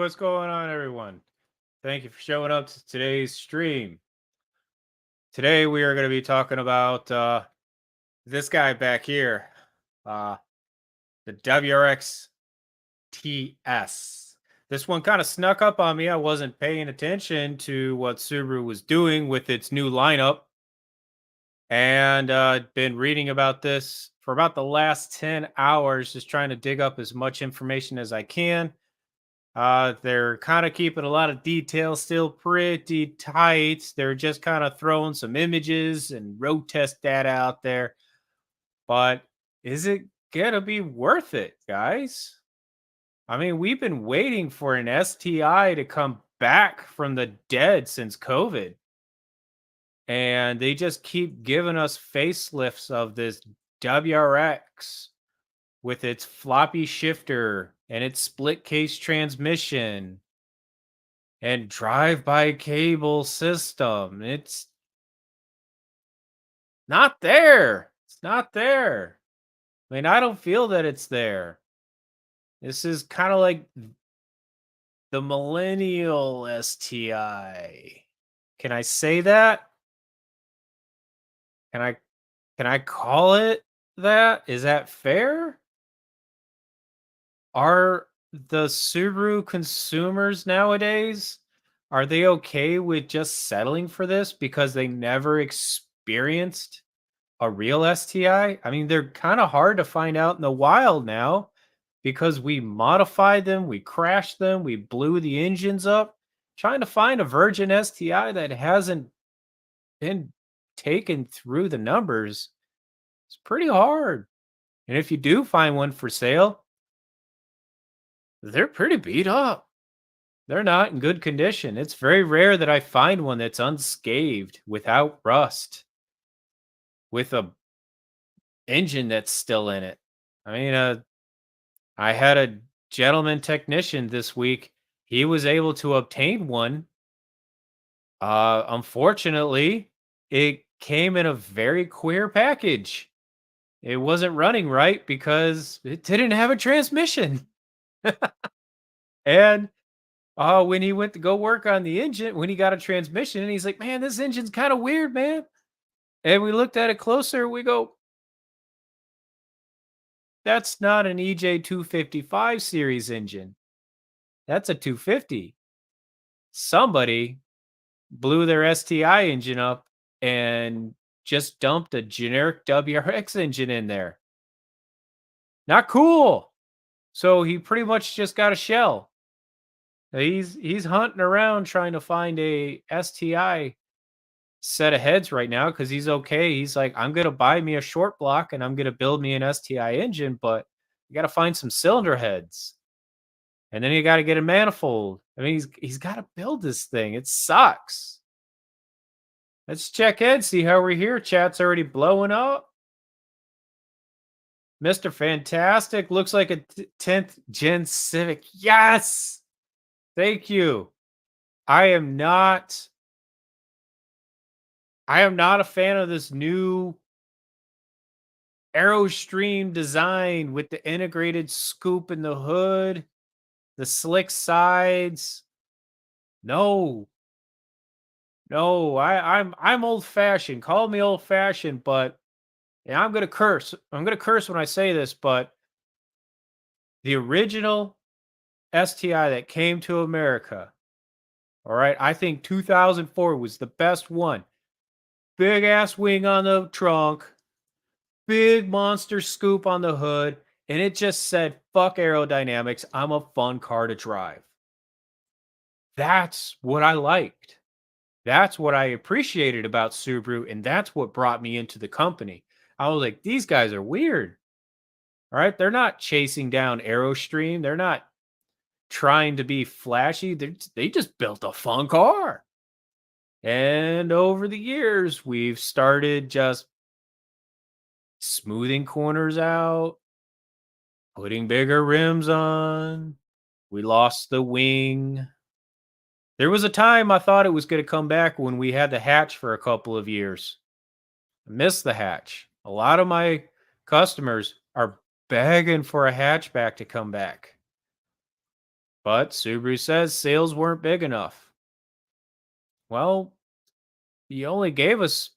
what's going on, everyone? Thank you for showing up to today's stream. Today, we are going to be talking about this guy back here, uh, the WRX TS. This one kind of snuck up on me. I wasn't paying attention to what Subaru was doing with its new lineup, and been reading about this for about the last 10 hours, just trying to dig up as much information as I can. They're kind of keeping a lot of details still pretty tight. They're just kind of throwing some images and road test data out there. But is it going to be worth it, guys? I mean, we've been waiting for an STI to come back from the dead since COVID. And they just keep giving us facelifts of this WRX with its floppy shifter and its split case transmission and drive-by cable system. It's not there. It's not there. I mean, I don't feel that it's there. This is kind of like the millennial STI. Can I say that? Can I call it that? Is that fair? Are the Subaru consumers nowadays, are they okay with just settling for this because they never experienced a real STI? I mean, they're kind of hard to find out in the wild now because we modified them, we crashed them, we blew the engines up. Trying to find a virgin STI that hasn't been taken through the numbers is pretty hard. And if you do find one for sale, they're pretty beat up. They're not in good condition. It's very rare that I find one that's unscathed, without rust, with a engine that's still in it. I mean, I had a gentleman technician this week. He was able to obtain one. Unfortunately, it came in a very queer package. It wasn't running right because it didn't have a transmission. And when he went to go work on the engine, when he got a transmission, and he's like, "Man, this engine's kind of weird, man." And we looked at it closer. We go, "That's not an EJ 255 series engine. That's a 250. Somebody blew their STI engine up and just dumped a generic WRX engine in there. Not cool." So he pretty much just got a shell. He's hunting around trying to find a STI set of heads right now because he's okay. He's like, "I'm gonna buy me a short block and I'm gonna build me an STI engine, but you got to find some cylinder heads, and then you got to get a manifold." I mean, he's got to build this thing. It sucks. Let's check in, see how we're here. Chat's already blowing up. Mr. Fantastic looks like a 10th gen Civic. Yes. Thank you. I am not a fan of this new Aerostream design with the integrated scoop in the hood, the slick sides. No. No, I'm old fashioned. Call me old fashioned, but and I'm gonna curse. I'm gonna curse when I say this, but the original STI that came to America, all right, I think 2004 was the best one. Big ass wing on the trunk, big monster scoop on the hood, and it just said, "Fuck aerodynamics. I'm a fun car to drive." That's what I liked. That's what I appreciated about Subaru, and that's what brought me into the company. I was like, "These guys are weird." All right, they're not chasing down Aerostream. They're not trying to be flashy. They just built a fun car. And over the years, we've started just smoothing corners out, putting bigger rims on. We lost the wing. There was a time I thought it was going to come back when we had the hatch for a couple of years. I missed the hatch. A lot of my customers are begging for a hatchback to come back. But Subaru says sales weren't big enough. Well, you only gave us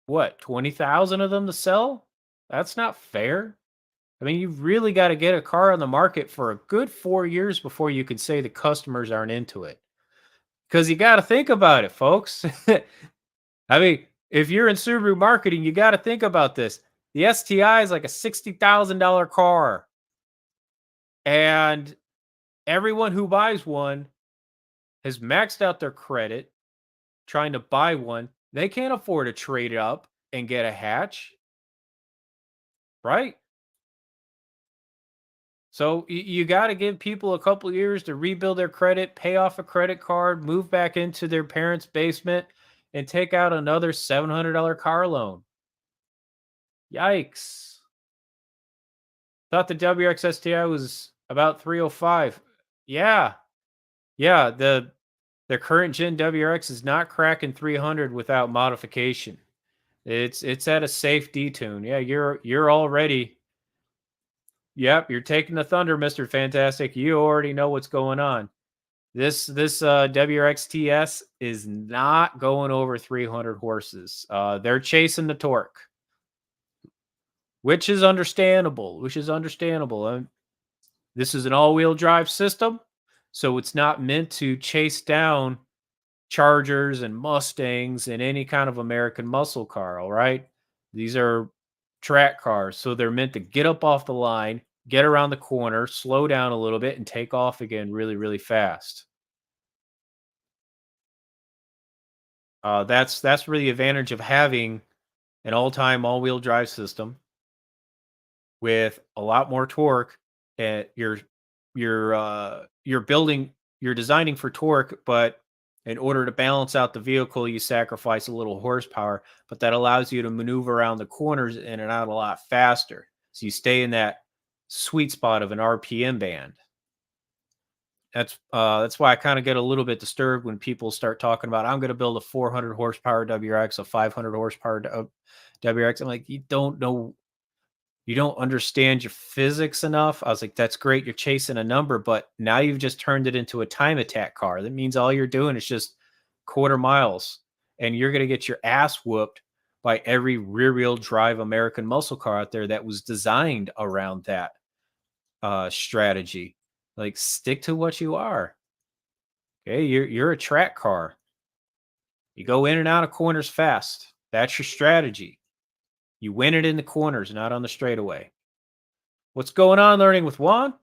what, 20,000 of them to sell? That's not fair. I mean, you've really got to get a car on the market for a good 4 years before you can say the customers aren't into it. Because you got to think about it, folks. I mean, if you're in Subaru marketing, you got to think about this. The STI is like a $60,000 car, and everyone who buys one has maxed out their credit trying to buy one. They can't afford to trade it up and get a hatch, right? So you got to give people a couple years to rebuild their credit, pay off a credit card, move back into their parents' basement, and take out another $700 car loan. Yikes. Thought the WRX STI was about 305. Yeah. Yeah, the current gen WRX is not cracking 300 without modification. It's at a safe detune. Yeah, you're already. Yep, you're taking the thunder, Mr. Fantastic. You already know what's going on. This WRX TS is not going over 300 horses. They're chasing the torque, which is understandable. This is an all-wheel drive system, so it's not meant to chase down Chargers and Mustangs and any kind of American muscle car, all right? These are track cars, so they're meant to get up off the line, get around the corner, slow down a little bit, and take off again really, really fast. That's really the advantage of having an all-time all-wheel drive system with a lot more torque. And you're building, you're designing for torque, but in order to balance out the vehicle, you sacrifice a little horsepower, but that allows you to maneuver around the corners in and out a lot faster. So you stay in that sweet spot of an RPM band. That's why I kind of get a little bit disturbed when people start talking about I'm going to build a 400 horsepower WRX, a 500 horsepower WRX. I'm like, you don't understand your physics enough. I was like, that's great. You're chasing a number, but now you've just turned it into a time attack car. That means all you're doing is just quarter miles, and you're going to get your ass whooped by every rear wheel drive American muscle car out there that was designed around that strategy. Like, stick to what you are. Okay, you're a track car. You go in and out of corners fast. That's your strategy. You win it in the corners, not on the straightaway. What's going on, Learning with Juan?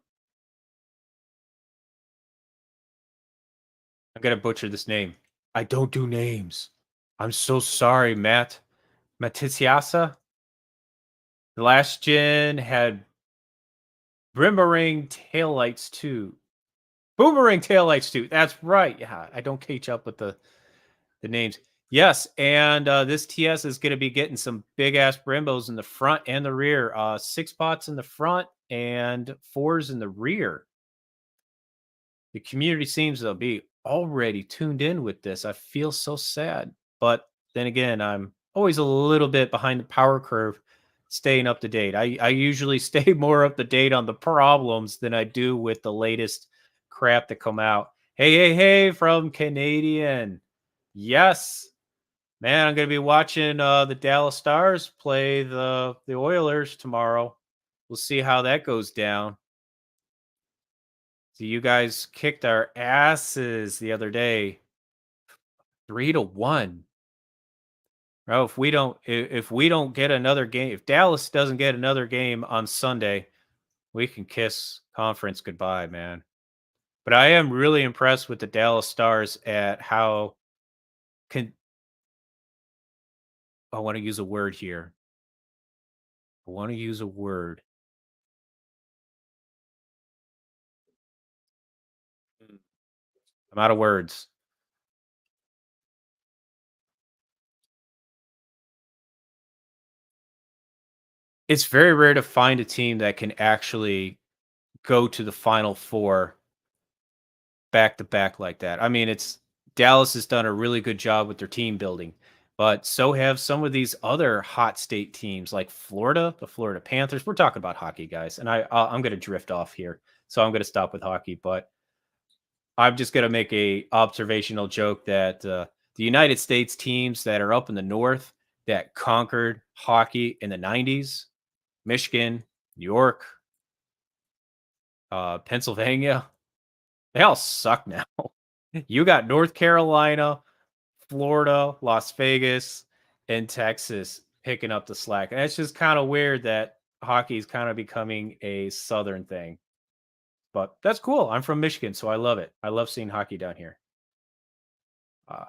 I'm gonna butcher this name. I don't do names. I'm so sorry, Matt. Matitiasa. The last gen had boomerang taillights too. Boomerang taillights too. That's right. Yeah, I don't catch up with the names. Yes, and this TS is going to be getting some big ass Brembos in the front and the rear. 6 spots in the front and 4s in the rear. The community seems to be already tuned in with this. I feel so sad, but then again, I'm always a little bit behind the power curve, staying up to date. I usually stay more up to date on the problems than I do with the latest crap that come out. Hey, hey, hey, from Canadian. Yes, man, I'm gonna be watching the Dallas Stars play the Oilers tomorrow. We'll see how that goes down. So you guys kicked our asses the other day, 3-1. Oh, if we don't get another game, if Dallas doesn't get another game on Sunday, we can kiss conference goodbye, man. But I am really impressed with the Dallas Stars at how can I want to use a word here. I want to use a word. I'm out of words. It's very rare to find a team that can actually go to the final four back to back like that. I mean, it's Dallas has done a really good job with their team building, but so have some of these other hot state teams like Florida, the Florida Panthers. We're talking about hockey, guys, and I'm going to drift off here. So I'm going to stop with hockey, but I'm just going to make a observational joke that the United States teams that are up in the north that conquered hockey in the 90s, Michigan, New York, Pennsylvania, they all suck now. You got North Carolina, Florida, Las Vegas, and Texas picking up the slack. And it's just kind of weird that hockey is kind of becoming a southern thing. But that's cool. I'm from Michigan, so I love it. I love seeing hockey down here. Uh,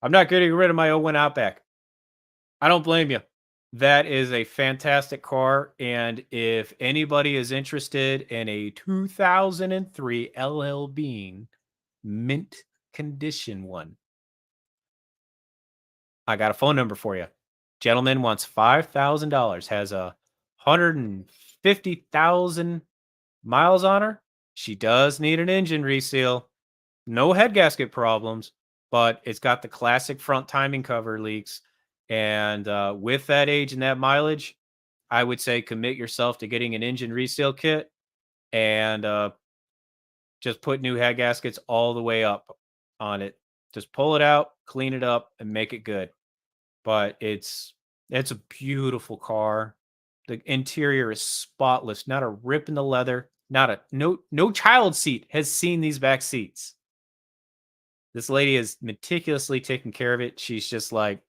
I'm not getting rid of my O1 Outback. I don't blame you. That is a fantastic car. And if anybody is interested in a 2003 LL Bean mint condition one, I got a phone number for you. Gentleman wants $5,000, has a 150,000 miles on her. She does need an engine reseal. No head gasket problems, but it's got the classic front timing cover leaks. And with that age and that mileage, I would say commit yourself to getting an engine reseal kit and just put new head gaskets all the way up on it. Just pull it out, clean it up, and make it good. But it's a beautiful car. The interior is spotless, not a rip in the leather, not a no child seat has seen these back seats. This lady is meticulously taking care of it. She's just like,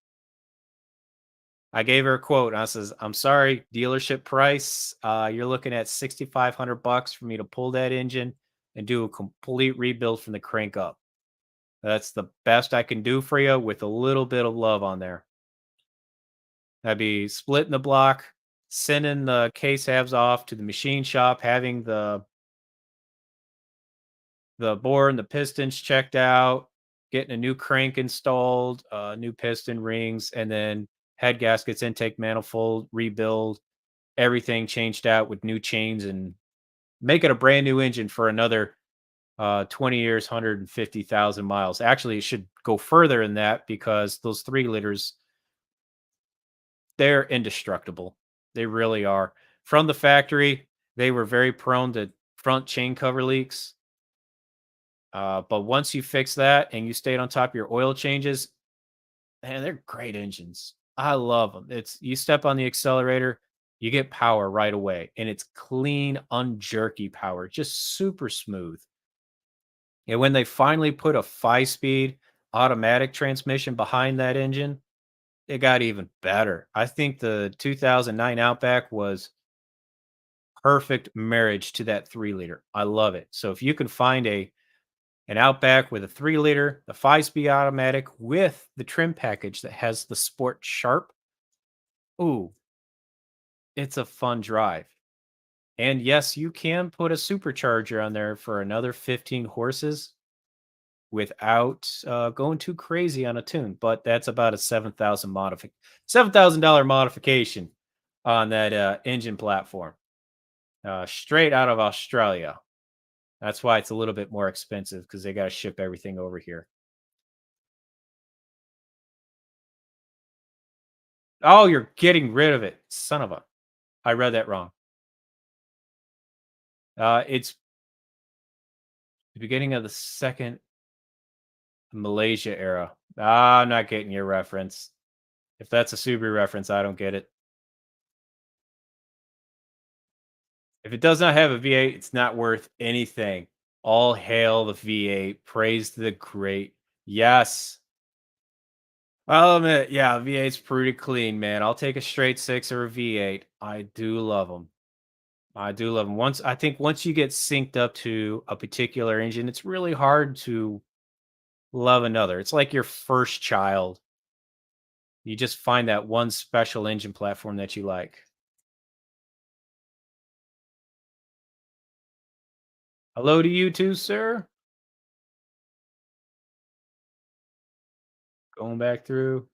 I gave her a quote. And I says, "I'm sorry, dealership price. You're looking at $6,500 for me to pull that engine and do a complete rebuild from the crank up. That's the best I can do for you with a little bit of love on there." That'd be splitting the block, sending the case halves off to the machine shop, having the bore and the pistons checked out, getting a new crank installed, new piston rings, and then head gaskets, intake manifold, rebuild, everything changed out with new chains and make it a brand new engine for another 20 years, 150,000 miles. Actually, it should go further than that because those 3 liters, they're indestructible. They really are. From the factory, they were very prone to front chain cover leaks. But once you fix that and you stayed on top of your oil changes, man, they're great engines. I love them. It's you step on the accelerator, you get power right away, and it's clean, unjerky power, just super smooth. And when they finally put a 5-speed automatic transmission behind that engine, it got even better. I think the 2009 Outback was perfect marriage to that 3-liter. I love it. So if you can find an Outback with a 3-liter, the 5-speed automatic with the trim package that has the Sport Sharp. Ooh, it's a fun drive. And yes, you can put a supercharger on there for another 15 horses without going too crazy on a tune, but that's about a $7,000 modification on that engine platform, straight out of Australia. That's why it's a little bit more expensive because they got to ship everything over here. Oh, you're getting rid of it. Son of a. I read that wrong. It's the beginning of the second Malaysia era. I'm not getting your reference. If that's a Subaru reference, I don't get it. If it does not have a V8, it's not worth anything. All hail the V8. Praise the great. Yes. I'll admit, yeah, V8's pretty clean, man. I'll take a straight six or a V8. I do love them. I do love them. Once you get synced up to a particular engine, it's really hard to love another. It's like your first child. You just find that one special engine platform that you like. Hello to you too, sir. Going back through.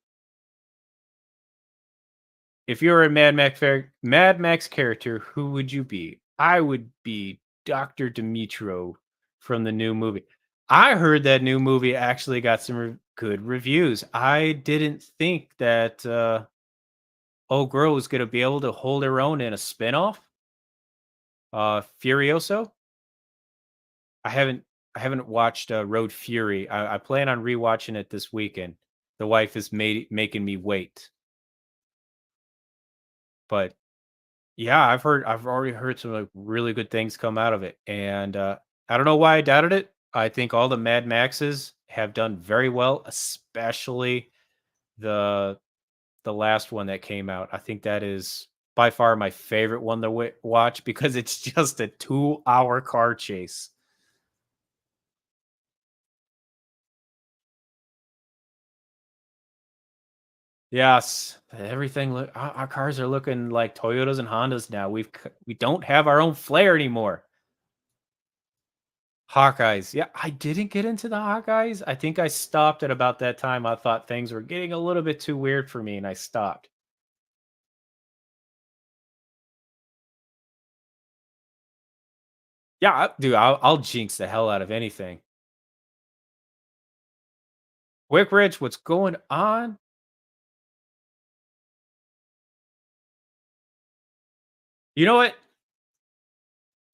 If you're a Mad Max character, who would you be? I would be Dr. Dimitro from the new movie. I heard that new movie actually got some good reviews. I didn't think that old girl was going to be able to hold her own in a spinoff. Furioso. I haven't I haven't watched, Road Fury. I plan on rewatching it this weekend. The wife is making me wait, but yeah, I've already heard some, like, really good things come out of it, and, I don't know why I doubted it. I think all the Mad Maxes have done very well, especially the the last one that came out. I think that is by far my favorite one to watch because it's just a 2-hour car chase. Yes, everything look our cars are looking like Toyotas and Hondas now. We don't have our own flair anymore. Hawkeyes. Yeah, I didn't get into the Hawkeyes. I think I stopped at about that time. I thought things were getting a little bit too weird for me and I stopped. Yeah, dude, I'll jinx the hell out of anything. Quick Rich, what's going on? You know what?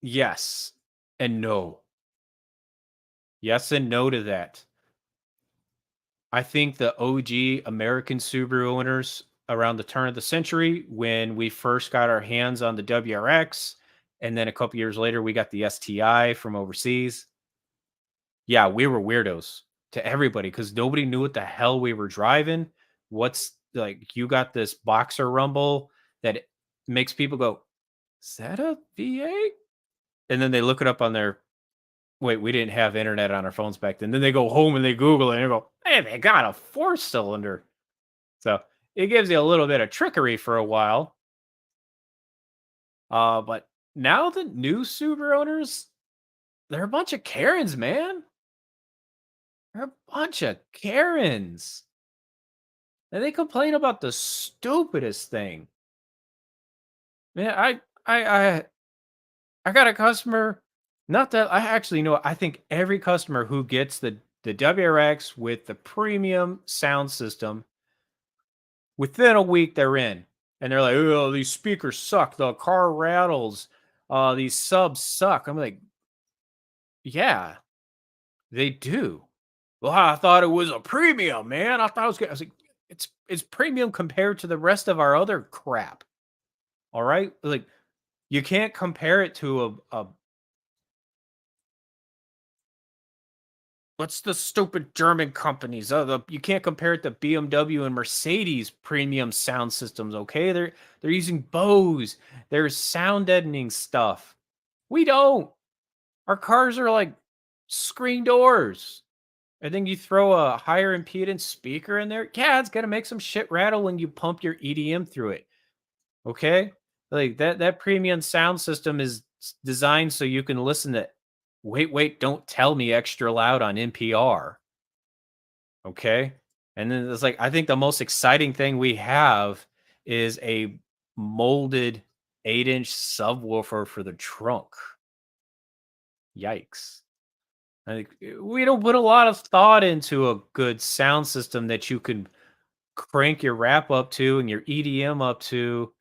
Yes and no. Yes and no to that. I think the OG American Subaru owners around the turn of the century, when we first got our hands on the WRX, and then a couple years later, we got the STI from overseas. Yeah, we were weirdos to everybody because nobody knew what the hell we were driving. What's like, you got this boxer rumble that makes people go, is that a V8? And then they look it up on their wait, we didn't have internet on our phones back then. Then they go home and they Google it and they go, hey, they got a 4 cylinder. So it gives you a little bit of trickery for a while. But now the new Subaru owners, they're a bunch of Karens, man. They're a bunch of Karens. And they complain about the stupidest thing. Man, I got a customer. Not that I actually know. I think every customer who gets the WRX with the premium sound system within a week they're in, and they're like, "Oh, these speakers suck. The car rattles. These subs suck." I'm like, "Yeah, they do." Well, I thought it was a premium, man. I thought it was good. I was like, "It's premium compared to the rest of our other crap." All right, like you can't compare it to a what's the stupid German companies? You can't compare it to BMW and Mercedes premium sound systems. Okay, they're using Bose. There's sound deadening stuff. We don't. Our cars are like screen doors. I think you throw a higher impedance speaker in there. Yeah, it's gonna make some shit rattle when you pump your EDM through it. Okay, like that premium sound system is designed so you can listen to. Wait, don't tell me extra loud on NPR. Okay. And then it's like, I think the most exciting thing we have is a molded 8-inch subwoofer for the trunk. Yikes. Like, we don't put a lot of thought into a good sound system that you can crank your wrap up to and your EDM up to.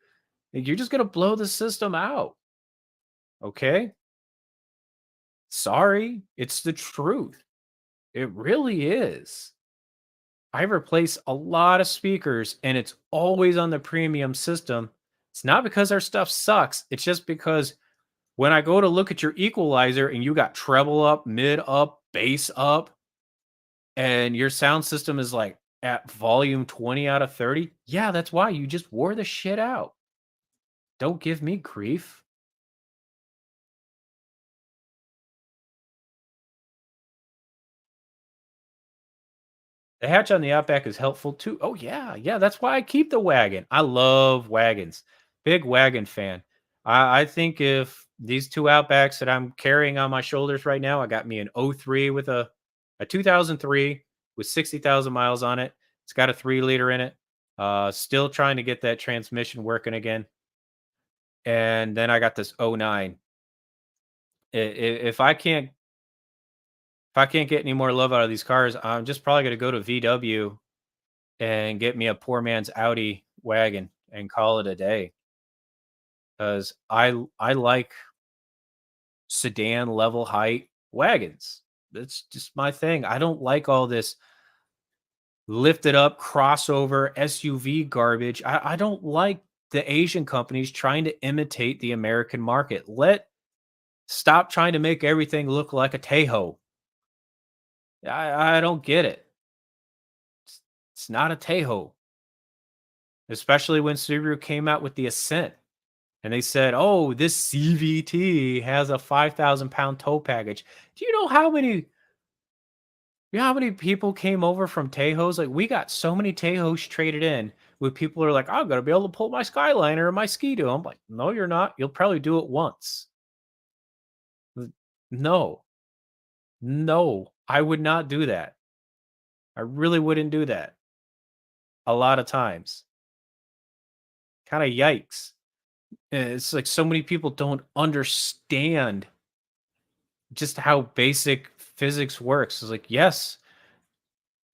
Like, you're just going to blow the system out. Okay. Sorry. It's the truth. It really is. I replace a lot of speakers and it's always on the premium system. It's not because our stuff sucks. It's just because when I go to look at your equalizer and you got treble up, mid up, bass up, and your sound system is like at volume 20 out of 30, yeah, that's why you just wore the shit out. Don't give me grief. The hatch on the Outback is helpful too. Oh yeah, yeah. That's why I keep the wagon. I love wagons. Big wagon fan. I think if these two Outbacks that I'm carrying on my shoulders right now, I got me an '03 with a 2003 with 60,000 miles on it. It's got a 3 liter in it. Still trying to get that transmission working again. And then I got this '09. If I can't get any more love out of these cars, I'm just probably gonna go to VW and get me a poor man's Audi wagon and call it a day. Because I like sedan level height wagons. That's just my thing. I don't like all this lifted up crossover SUV garbage. I don't like the Asian companies trying to imitate the American market. Stop trying to make everything look like a Tejo. I don't get it. It's, it's not a Tejo, especially when Subaru came out with the Ascent and they said, "Oh, this CVT has a 5,000 pound tow package." Do you know how many? You know how many people came over from Tejos? Like we got so many Tejos traded in with people who are like, "I'm gonna be able to pull my Skyliner or my Ski-Doo." I'm like, "No, you're not. You'll probably do it once." No, no, I would not do that. I really wouldn't do that. A lot of times, kind of yikes. It's like so many people don't understand just how basic physics works. It's like, yes,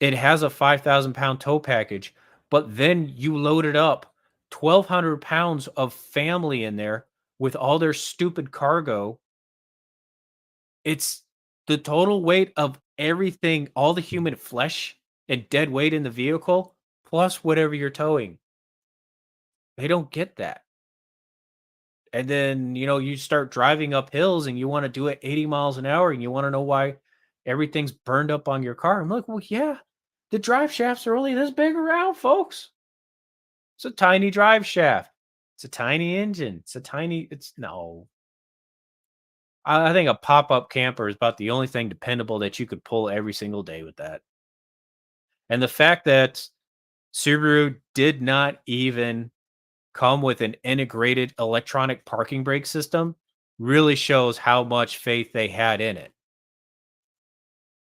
it has a 5,000 pound tow package, but then you loaded up 1,200 pounds of family in there with all their stupid cargo. It's the total weight of everything, all the human flesh and dead weight in the vehicle, plus whatever you're towing. They don't get that. And then, you start driving up hills and you want to do it 80 miles an hour and you want to know why everything's burned up on your car. I'm like, well, yeah, the drive shafts are only this big around, folks. It's a tiny drive shaft. It's a tiny engine. It's no. I think a pop up camper is about the only thing dependable that you could pull every single day with that. And the fact that Subaru did not even come with an integrated electronic parking brake system really shows how much faith they had in it.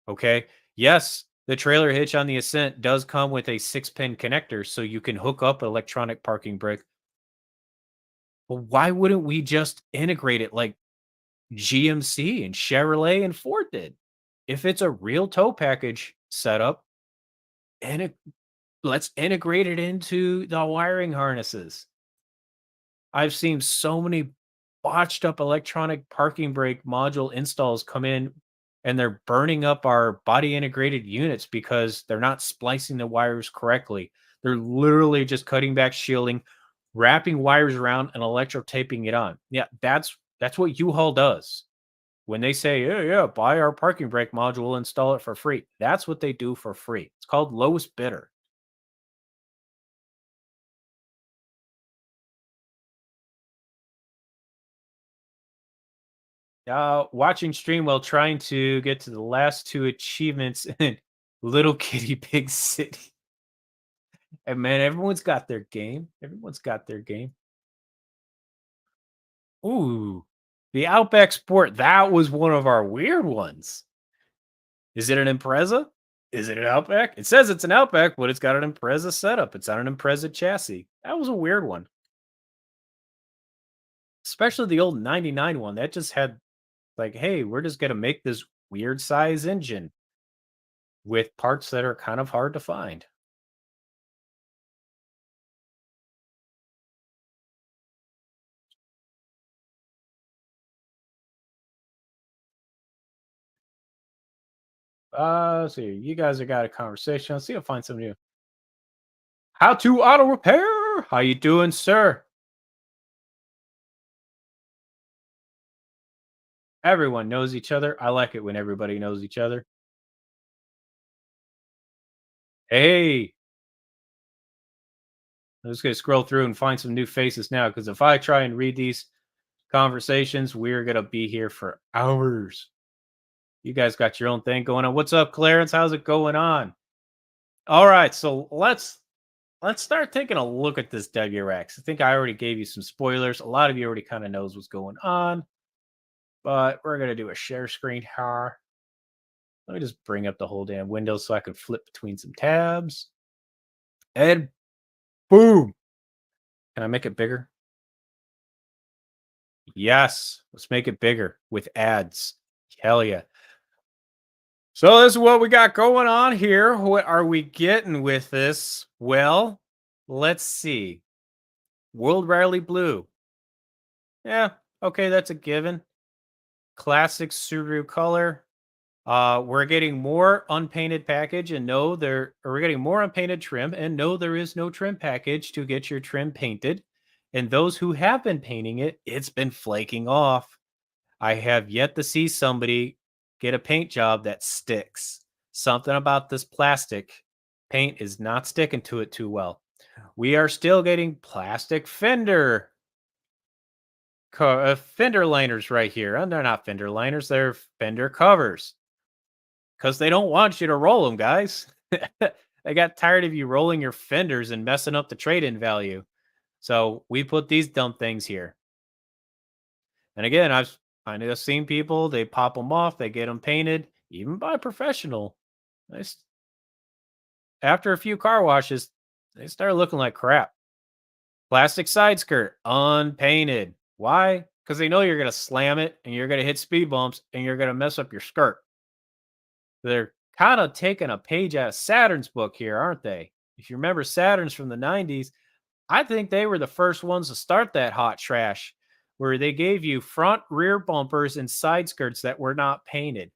Okay. Yes, the trailer hitch on the Ascent does come with a 6-pin connector so you can hook up electronic parking brake. Well, why wouldn't we just integrate it like GMC and Chevrolet and Ford did? If it's a real tow package setup, and let's integrate it into the wiring harnesses. I've seen so many botched up electronic parking brake module installs come in and they're burning up our body integrated units because they're not splicing the wires correctly. They're literally just cutting back shielding, wrapping wires around and electro taping it on. Yeah, that's what U-Haul does. When they say, "Yeah, yeah, buy our parking brake module, install it for free." That's what they do for free. It's called lowest bidder. Watching stream while trying to get to the last two achievements in Little Kitty Big City. And man, everyone's got their game. Everyone's got their game. Ooh, the Outback Sport. That was one of our weird ones. Is it an Impreza? Is it an Outback? It says it's an Outback, but it's got an Impreza setup. It's on an Impreza chassis. That was a weird one. Especially the old 99 one. That just had like, hey, we're just gonna make this weird size engine with parts that are kind of hard to find. Let's see. You guys have got a conversation. Let's see if I find some new. How to auto repair. How you doing, sir? Everyone knows each other. I like it when everybody knows each other. Hey, I'm just gonna scroll through and find some new faces now because if I try and read these conversations, we're gonna be here for hours. You guys got your own thing going on. What's up, Clarence? How's it going on? All right, so let's start taking a look at this WRX. I think I already gave you some spoilers. A lot of you already kind of knows what's going on, but we're gonna do a share screen here. Let me just bring up the whole damn window so I can flip between some tabs. And boom. Can I make it bigger? Yes. Let's make it bigger with ads. Hell yeah. So this is what we got going on here. What are we getting with this? Well, let's see. World Rally Blue. Yeah, okay, that's a given. Classic Subaru color. We're getting more unpainted package and no, or we're getting more unpainted trim and no, there is no trim package to get your trim painted. And those who have been painting it, it's been flaking off. I have yet to see somebody get a paint job that sticks. Something about this plastic paint is not sticking to it too well. We are still getting plastic fender liners right here. And they're not fender liners, they're fender covers because they don't want you to roll them, guys. They got tired of you rolling your fenders and messing up the trade in value. So we put these dumb things here. And again, I've seen people, they pop them off, they get them painted, even by a professional. They s- After a few car washes, they start looking like crap. Plastic side skirt, unpainted. Why? Because they know you're going to slam it and you're going to hit speed bumps and you're going to mess up your skirt. They're kind of taking a page out of Saturn's book here, aren't they? If you remember Saturn's from the 90s, I think they were the first ones to start that hot trash where they gave you front, rear bumpers and side skirts that were not painted.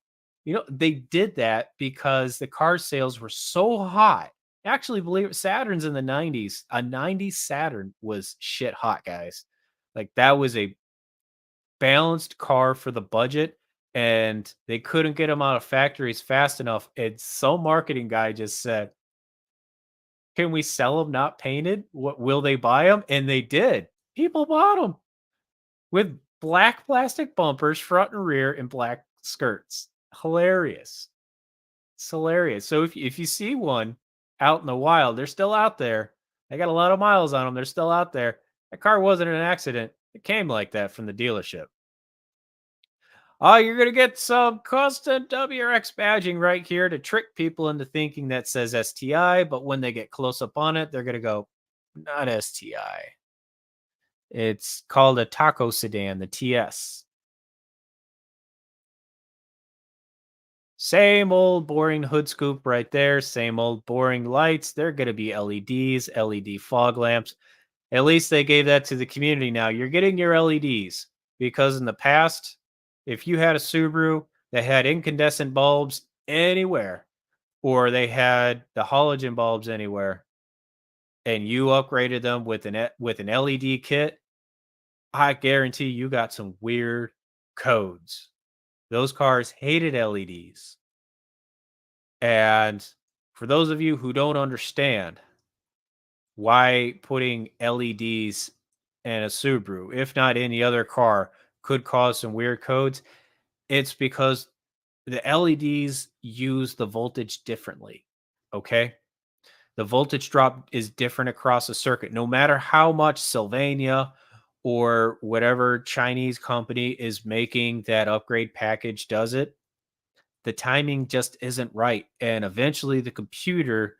They did that because the car sales were so hot. Actually, believe it, Saturn's in the 90s. A 90s Saturn was shit hot, guys. Like that was a balanced car for the budget and they couldn't get them out of factories fast enough. And some marketing guy just said, "Can we sell them not painted? What will they buy them?" And they did. People bought them with black plastic bumpers, front and rear, and black skirts. Hilarious. It's hilarious. So if you see one out in the wild, they're still out there. They got a lot of miles on them. They're still out there. That car wasn't an accident. It came like that from the dealership. Oh, you're gonna get some custom WRX badging right here to trick people into thinking that says STI, but when they get close up on it, they're gonna go, not STI. It's called a taco sedan, the TS. Same old boring hood scoop right there. Same old boring lights. They're gonna be LEDs, LED fog lamps. At least they gave that to the community now. You're getting your LEDs because in the past, if you had a Subaru that had incandescent bulbs anywhere, or they had the halogen bulbs anywhere, and you upgraded them with an LED kit, I guarantee you got some weird codes. Those cars hated LEDs. And for those of you who don't understand why putting LEDs in a Subaru, if not any other car, could cause some weird codes, it's because the LEDs use the voltage differently. Okay. The voltage drop is different across the circuit. No matter how much Sylvania or whatever Chinese company is making that upgrade package does it, the timing just isn't right. And eventually the computer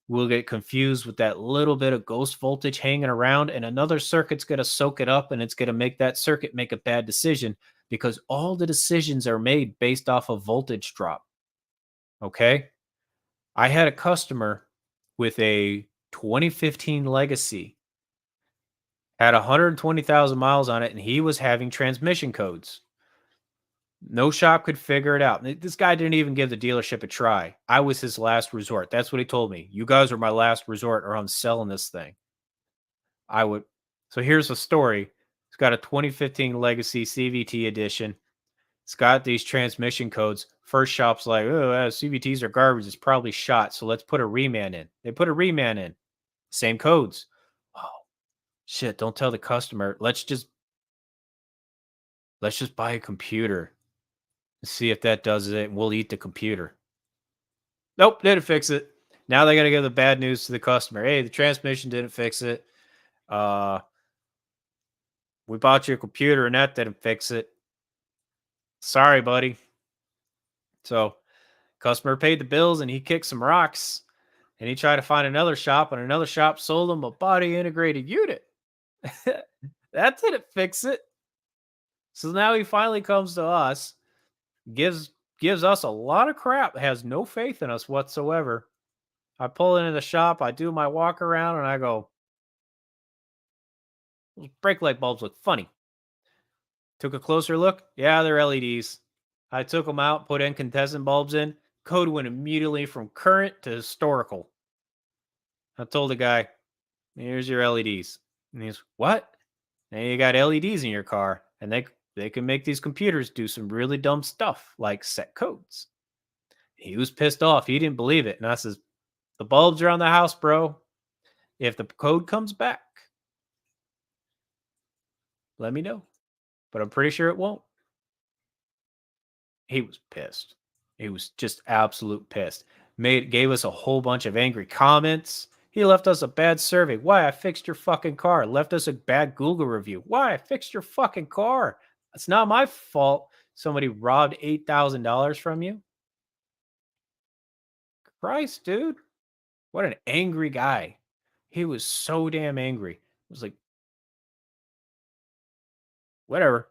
will get confused with that little bit of ghost voltage hanging around, and another circuit's going to soak it up and it's going to make that circuit make a bad decision because all the decisions are made based off of voltage drop. Okay. I had a customer with a 2015 Legacy, had 120,000 miles on it, and he was having transmission codes. No shop could figure it out. This guy didn't even give the dealership a try. I was his last resort. That's what he told me. You guys are my last resort, or I'm selling this thing. I would. So here's the story. It's got a 2015 Legacy CVT edition. It's got these transmission codes. First shop's like, oh, CVTs are garbage. It's probably shot. So let's put a reman in. They put a reman in. Same codes. Oh shit! Don't tell the customer. Let's just buy a computer and see if that does it. We'll eat the computer. Nope, didn't fix it. Now they got to give the bad news to the customer. Hey, the transmission didn't fix it. Uh, we bought you a computer and that didn't fix it. Sorry, buddy. So customer paid the bills and he kicked some rocks and he tried to find another shop and another shop sold him a body integrated unit. That didn't fix it. So now he finally comes to us, gives gives us a lot of crap, has no faith in us whatsoever. I pull into the shop, I do my walk around and I go, "Those brake light bulbs look funny." Took a closer look. Yeah, they're LEDs. I took them out, put incandescent bulbs in. Code went immediately from current to historical. I told the guy, "Here's your LEDs." And he's, "What?" Now you got LEDs in your car, and they can make these computers do some really dumb stuff like set codes. He was pissed off. He didn't believe it. And I says, "The bulbs are on the house, bro. If the code comes back, let me know. But I'm pretty sure it won't." He was pissed. He was just absolute pissed. Gave us a whole bunch of angry comments. He left us a bad survey. "Why? I fixed your fucking car." Left us a bad Google review. "Why? I fixed your fucking car. It's not my fault somebody robbed $8,000 from you." Christ, dude. What an angry guy. He was so damn angry. It was like, whatever.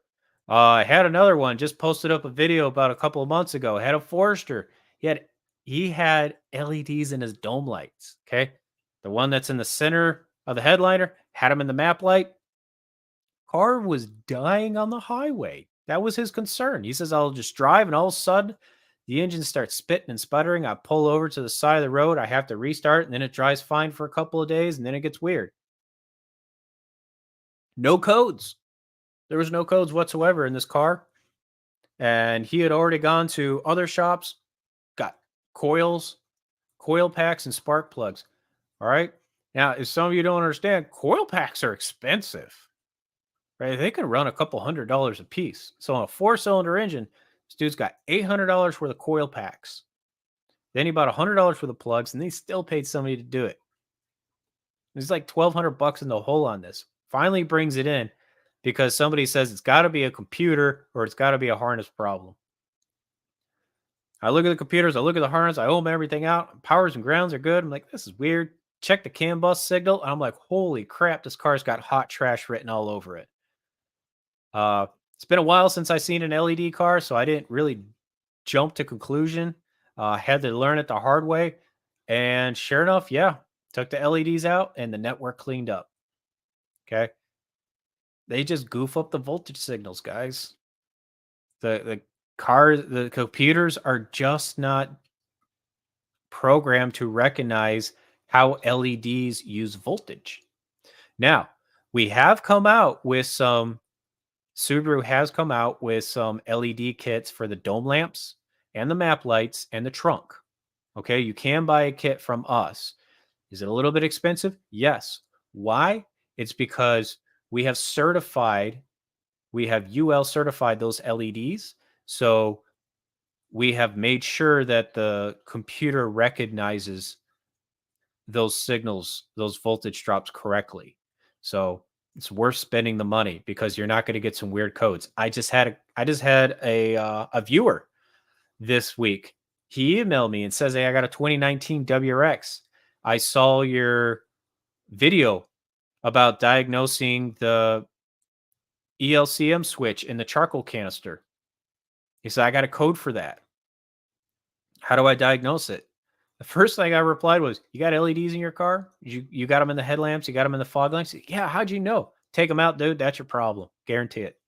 I had another one, just posted up a video about a couple of months ago. Had a Forester. He had LEDs in his dome lights. Okay. The one that's in the center of the headliner had him in the map light. Car was dying on the highway. That was his concern. He says, "I'll just drive, and all of a sudden, the engine starts spitting and sputtering. I pull over to the side of the road. I have to restart, and then it drives fine for a couple of days, and then it gets weird." No codes. There was no codes whatsoever in this car. And he had already gone to other shops, got coils, coil packs, and spark plugs. All right. Now, if some of you don't understand, coil packs are expensive, right? They can run a couple $100 a piece. So on a 4-cylinder engine, this dude's got $800 worth of coil packs. Then he bought $100 worth of plugs, and he still paid somebody to do it. There's like $1,200 in the hole on this. Finally brings it in because somebody says it's got to be a computer or it's got to be a harness problem. I look at the computers, I look at the harness, I ohm everything out. Powers and grounds are good. I'm like, this is weird. Check the CAN bus signal. And I'm like, holy crap, this car's got hot trash written all over it. Uh, it's been a while since I seen an LED car, so I didn't really jump to conclusion. Had to learn it the hard way. And sure enough, yeah, took the LEDs out and the network cleaned up. Okay. They just goof up the voltage signals, guys. The computers are just not programmed to recognize how LEDs use voltage. Now, we have come out with some Subaru has come out with some LED kits for the dome lamps and the map lights and the trunk. Okay, you can buy a kit from us. Is it a little bit expensive? Yes. Why? It's because we have certified, we have UL certified those LEDs. So we have made sure that the computer recognizes those signals, those voltage drops correctly. So it's worth spending the money because you're not going to get some weird codes. I just had a viewer this week. He emailed me and says, "Hey, I got a 2019 WRX. I saw your video about diagnosing the ELCM switch in the charcoal canister." He said, "I got a code for that. How do I diagnose it?" The first thing I replied was, "You got LEDs in your car? You got them in the headlamps? You got them in the fog lights?" "Yeah, how'd you know?" "Take them out, dude. That's your problem. Guarantee it."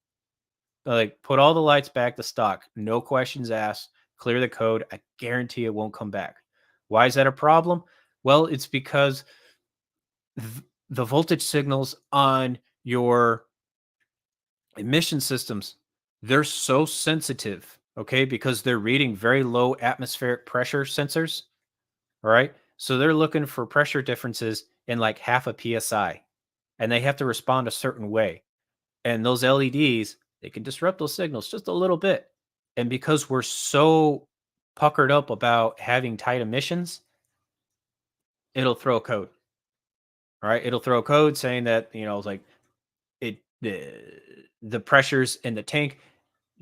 Like, put all the lights back to stock. No questions asked. Clear the code. I guarantee it won't come back. Why is that a problem? Well, it's because the voltage signals on your emission systems, they're so sensitive, okay, because they're reading very low atmospheric pressure sensors. All right. So they're looking for pressure differences in like half a psi, and they have to respond a certain way. And those LEDs, they can disrupt those signals just a little bit. And because we're so puckered up about having tight emissions, it'll throw a code. All right. It'll throw a code saying that, it's like the pressures in the tank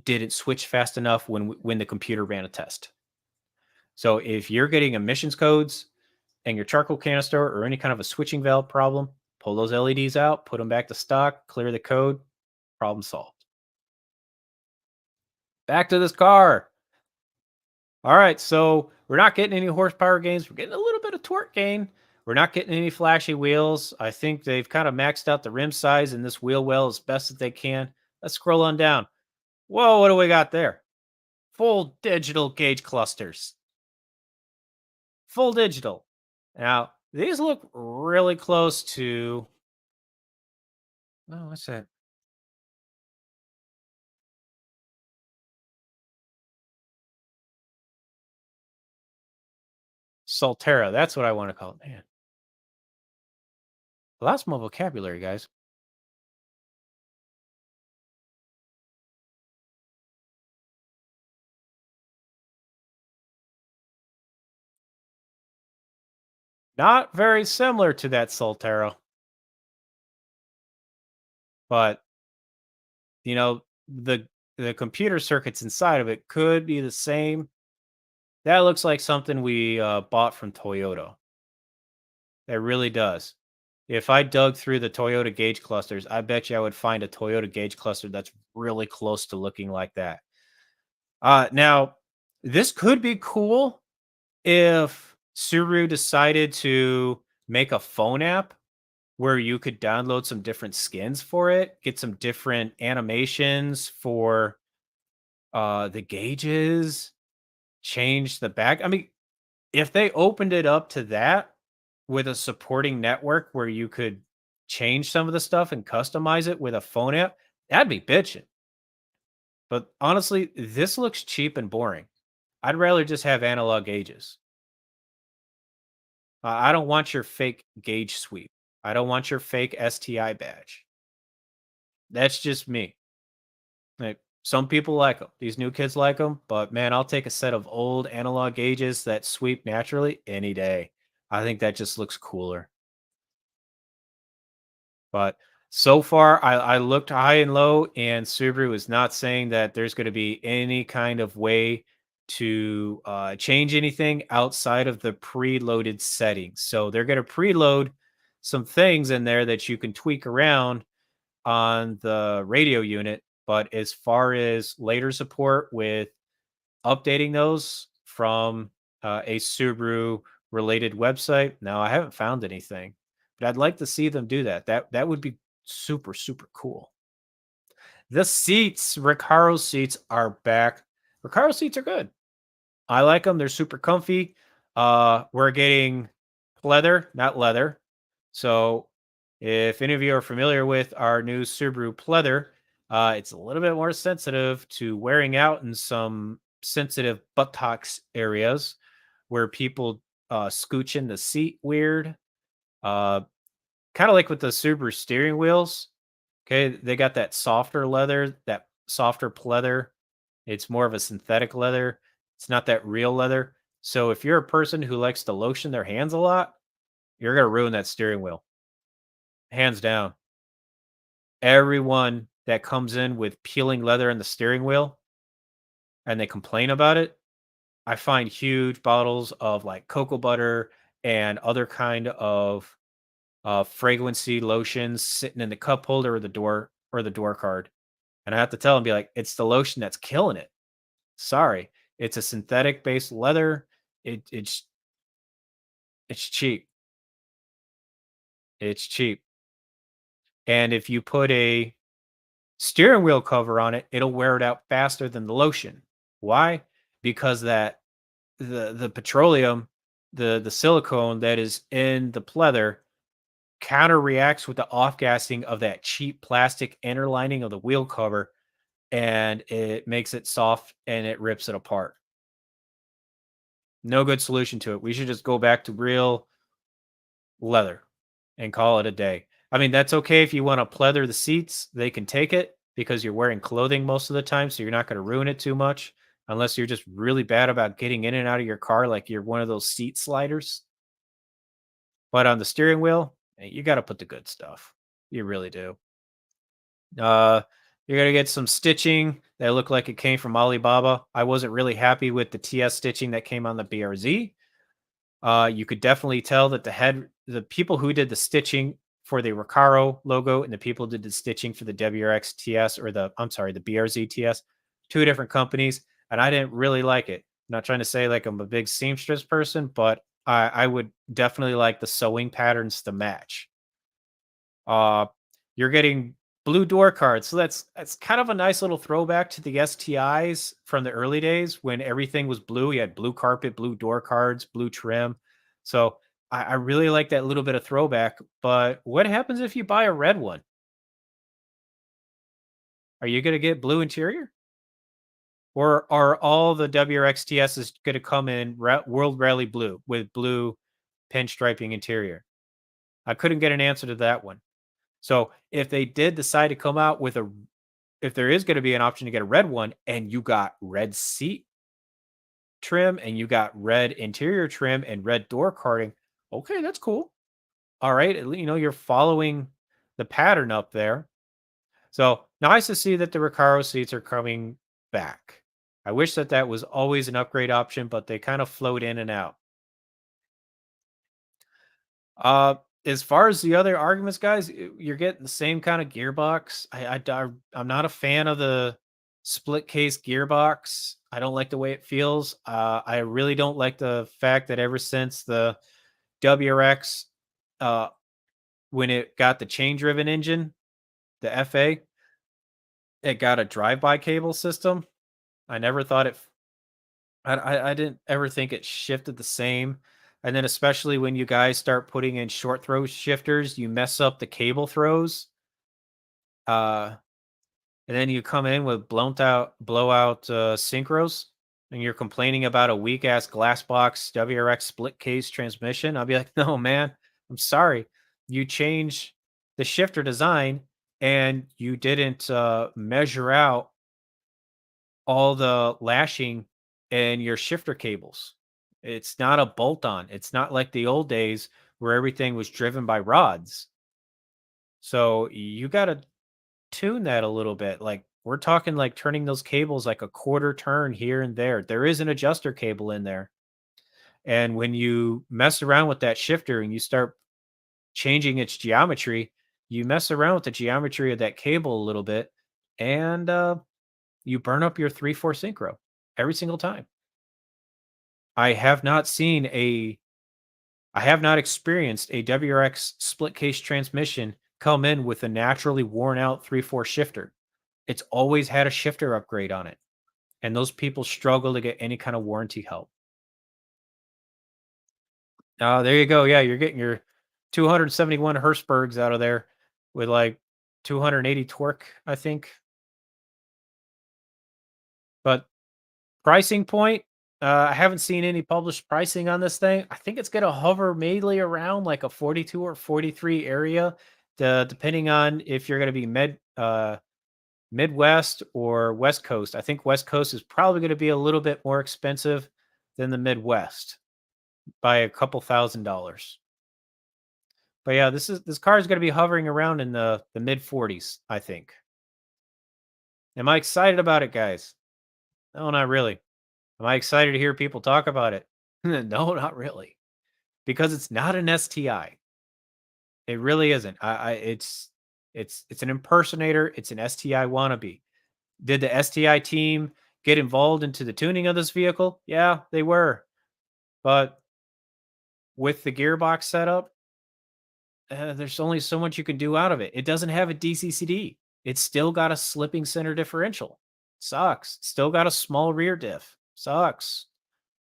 didn't switch fast enough when the computer ran a test. So if you're getting emissions codes and your charcoal canister or any kind of a switching valve problem, pull those LEDs out, put them back to stock, clear the code, problem solved. Back to this car. All right, so we're not getting any horsepower gains. We're getting a little bit of torque gain. We're not getting any flashy wheels. I think they've kind of maxed out the rim size and this wheel well as best as they can. Let's scroll on down. Whoa, what do we got there? full digital gauge clusters. Full digital. Now, these look really close to, oh, what's that? Solterra. That's what I want to call it. Man, lots more vocabulary, guys. Not very similar to that Solterra, but you know, the computer circuits inside of it could be the same. That looks like something we bought from Toyota. That really does. If I dug through the Toyota gauge clusters, I bet you I would find a Toyota gauge cluster that's really close to looking like that. Now, this could be cool if Subaru decided to make a phone app where you could download some different skins for it, get some different animations for the gauges, change the back. I mean, if they opened it up to that with a supporting network where you could change some of the stuff and customize it with a phone app, that'd be bitching. But honestly, this looks cheap and boring. I'd rather just have analog gauges. I don't want your fake gauge sweep. I don't want your fake STI badge. That's just me. Like, some people like them. These new kids like them, but man, I'll take a set of old analog gauges that sweep naturally any day. I think that just looks cooler. But so far, I looked high and low, and Subaru is not saying that there's going to be any kind of way to change anything outside of the preloaded settings. So they're going to preload some things in there that you can tweak around on the radio unit. But as far as later support with updating those from a Subaru related website, no, I haven't found anything. But I'd like to see them do that. That would be super super cool. The seats, Recaro seats are back. Recaro seats are good. I like them. They're super comfy. We're getting leather, not leather. So if any of you are familiar with our new Subaru pleather, it's a little bit more sensitive to wearing out in some sensitive buttocks areas where people scooch in the seat weird. Uh, Kind of like with the Subaru steering wheels. Okay, they got that softer leather, that softer pleather. It's more of a synthetic leather. It's not that real leather. So if you're a person who likes to lotion their hands a lot, you're gonna ruin that steering wheel, hands down. Everyone that comes in with peeling leather in the steering wheel and they complain about it, I find huge bottles of like cocoa butter and other kind of fragrancy lotions sitting in the cup holder or the door card. And I have to tell them, be like, it's the lotion that's killing it. Sorry. It's a synthetic based leather. It's cheap. It's cheap. And if you put a steering wheel cover on it, it'll wear it out faster than the lotion. Why? Because that the petroleum, the silicone that is in the pleather counter reacts with the off gassing of that cheap plastic inner lining of the wheel cover, and it makes it soft and it rips it apart. No good solution to it. We should just go back to real leather and call it a day. I mean, that's okay if you want to pleather the seats, they can take it because you're wearing clothing most of the time, so you're not going to ruin it too much unless you're just really bad about getting in and out of your car like you're one of those seat sliders. But on the steering wheel, you got to put the good stuff. You really do. Uh, you're gonna get some stitching that looked like it came from Alibaba. I wasn't really happy with the TS stitching that came on the BRZ. You could definitely tell that the people who did the stitching for the Recaro logo and the people who did the stitching for the WRX TS or I'm sorry, the BRZ TS, two different companies, and I didn't really like it. I'm not trying to say like I'm a big seamstress person, but I would definitely like the sewing patterns to match. Uh, you're getting blue door cards. So that's kind of a nice little throwback to the STIs from the early days when everything was blue. You had blue carpet, blue door cards, blue trim. So I really like that little bit of throwback. But what happens if you buy a red one? Are you gonna get blue interior? Or are all the WRX TSs gonna come in World Rally Blue with blue pinstriping interior? I couldn't get an answer to that one. So if they did decide to come out with a if there is gonna be an option to get a red one and you got red seat trim and you got red interior trim and red door carding, okay, that's cool. All right, you're following the pattern up there. So nice to see that the Recaro seats are coming back. I wish that that was always an upgrade option, but they kind of float in and out. Uh, as far as the other arguments, guys, you're getting the same kind of gearbox. I'm not a fan of the split case gearbox. I don't like the way it feels. I really don't like the fact that ever since the WRX, uh, when it got the chain driven engine, the FA, it got a drive by cable system. I never thought it I didn't ever think it shifted the same, and then especially when you guys start putting in short throw shifters, you mess up the cable throws, uh, and then you come in with blowout, synchros, and you're complaining about a weak ass glass box WRX split case transmission. I'll be like, "No, man, I'm sorry. You change the shifter design, and you didn't, measure out all the lashing and your shifter cables. It's not a bolt on. It's not like the old days where everything was driven by rods. So you got to tune that a little bit. Like we're talking like turning those cables like a quarter turn here and there. There is an adjuster cable in there. And when you mess around with that shifter and you start changing its geometry, you mess around with the geometry of that cable a little bit and you burn up your 3/4 synchro every single time. I have not seen a I have not experienced a WRX split case transmission come in with a naturally worn out 3/4 shifter. It's always had a shifter upgrade on it, and those people struggle to get any kind of warranty help. There you go. Yeah, you're getting your 271 Hertzbergs out of there with like 280 torque, I think. But pricing point, I haven't seen any published pricing on this thing. I think it's gonna hover mainly around like a 42 or 43 area, depending on if you're gonna be Midwest or West Coast. I think West Coast is probably gonna be a little bit more expensive than the Midwest by a couple $1,000s. But yeah, this car is gonna be hovering around in the mid 40s, I think. Am I excited about it, guys? No, not really. Am I excited to hear people talk about it? No, not really. Because it's not an STI. It really isn't. It's an impersonator. It's an STI wannabe. Did the STI team get involved into the tuning of this vehicle? Yeah, they were. But with the gearbox setup, there's only so much you can do out of it. It doesn't have a DCCD. It's still got a slipping center differential. Sucks. Still got a small rear diff. Sucks.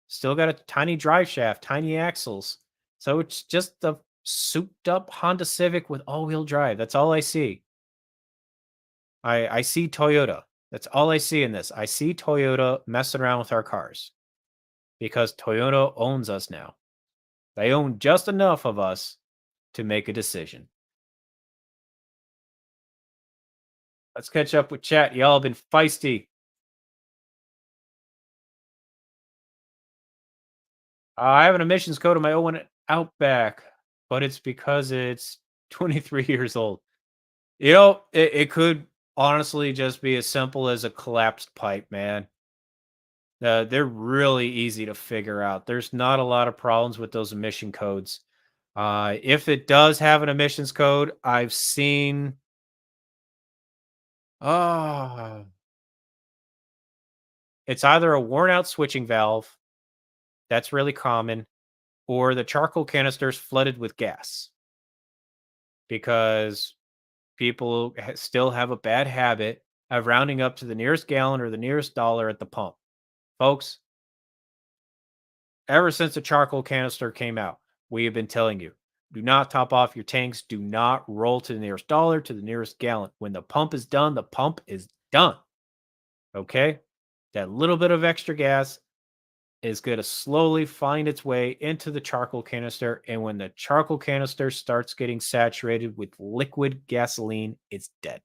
Still got a tiny drive shaft, tiny axles. So it's just a souped up Honda Civic with all-wheel drive. That's all I see. I see Toyota. That's all I see in this. I see Toyota messing around with our cars because Toyota owns us now. They own just enough of us to make a decision. Let's catch up with chat. Y'all have been feisty. I have an emissions code on my O1 Outback, but it's because it's 23 years old. It could honestly just be as simple as a collapsed pipe, man. They're really easy to figure out. There's not a lot of problems with those emission codes. If it does have an emissions code, I've seen. Oh, it's either a worn out switching valve, that's really common, or the charcoal canisters flooded with gas. Because people still have a bad habit of rounding up to the nearest gallon or the nearest dollar at the pump. Folks, ever since the charcoal canister came out, we have been telling you, do not top off your tanks. Do not roll to the nearest dollar, to the nearest gallon. When the pump is done, the pump is done. Okay? That little bit of extra gas is going to slowly find its way into the charcoal canister. And when the charcoal canister starts getting saturated with liquid gasoline, it's dead.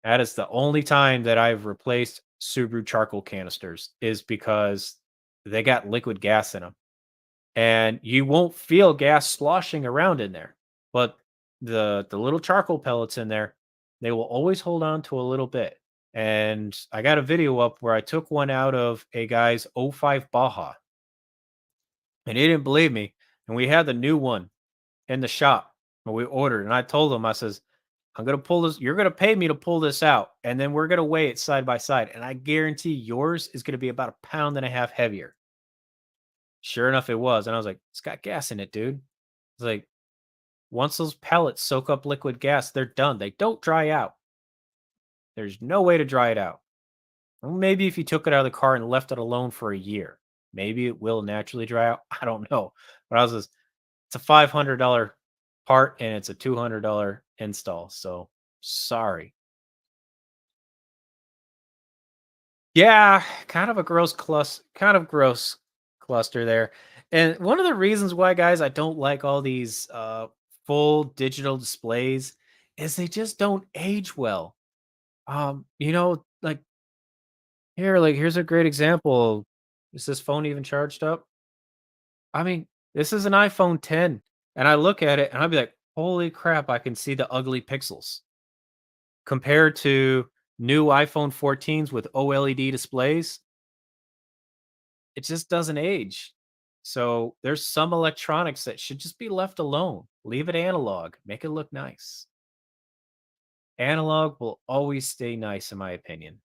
That is the only time that I've replaced Subaru charcoal canisters is because they got liquid gas in them. And you won't feel gas sloshing around in there. But the little charcoal pellets in there, they will always hold on to a little bit. And I got a video up where I took one out of a guy's '05 Baja, and he didn't believe me. And we had the new one in the shop when we ordered. And I told him, I says, I'm gonna pull this, you're gonna pay me to pull this out, and then we're gonna weigh it side by side. And I guarantee yours is gonna be about a pound and a half heavier. Sure enough, it was. And I was like, it's got gas in it, dude. It's like, once those pellets soak up liquid gas, they're done. They don't dry out. There's no way to dry it out. Well, maybe if you took it out of the car and left it alone for a year, maybe it will naturally dry out. I don't know. But I was just, it's a $500 part and it's a $200 install. So sorry. Yeah, kind of gross cluster there. And one of the reasons why, guys, I don't like all these full digital displays is they just don't age well. Like here's a great example. Is this phone even charged up? I mean, this is an iPhone 10, and I look at it and I'll be like, holy crap, I can see the ugly pixels compared to new iPhone 14s with OLED displays. It just doesn't age. So there's some electronics that should just be left alone. Leave it analog, make it look nice. Analog will always stay nice, in my opinion.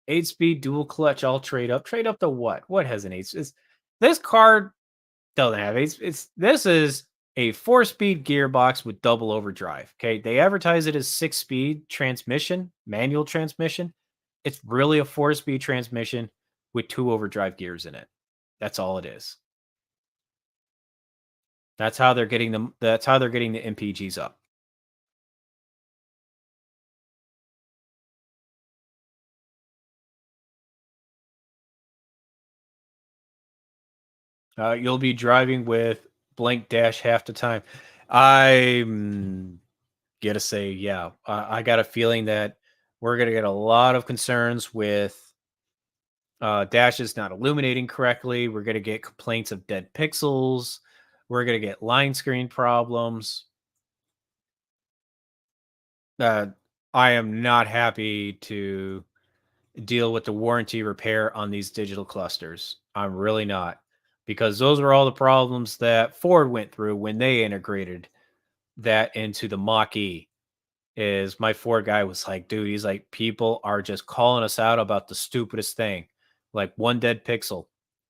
8-speed dual clutch, all trade up. Trade up to what? What has an 8? This car doesn't have 8. This is a 4-speed gearbox with double overdrive. Okay. They advertise it as 6-speed transmission, manual transmission. It's really a 4-speed transmission with 2 overdrive gears in it. That's all it is. That's how they're getting the MPGs up. You'll be driving with blank dash half the time. I'm gonna say, yeah. I got a feeling that we're gonna get a lot of concerns with dashes not illuminating correctly. We're gonna get complaints of dead pixels. We're gonna get line screen problems. Uh, I am not happy to deal with the warranty repair on these digital clusters. I'm really not, because those are all the problems that Ford went through when they integrated that into the Mach E. Is my Ford guy was like, dude, he's like, people are just calling us out about the stupidest thing, like one dead pixel.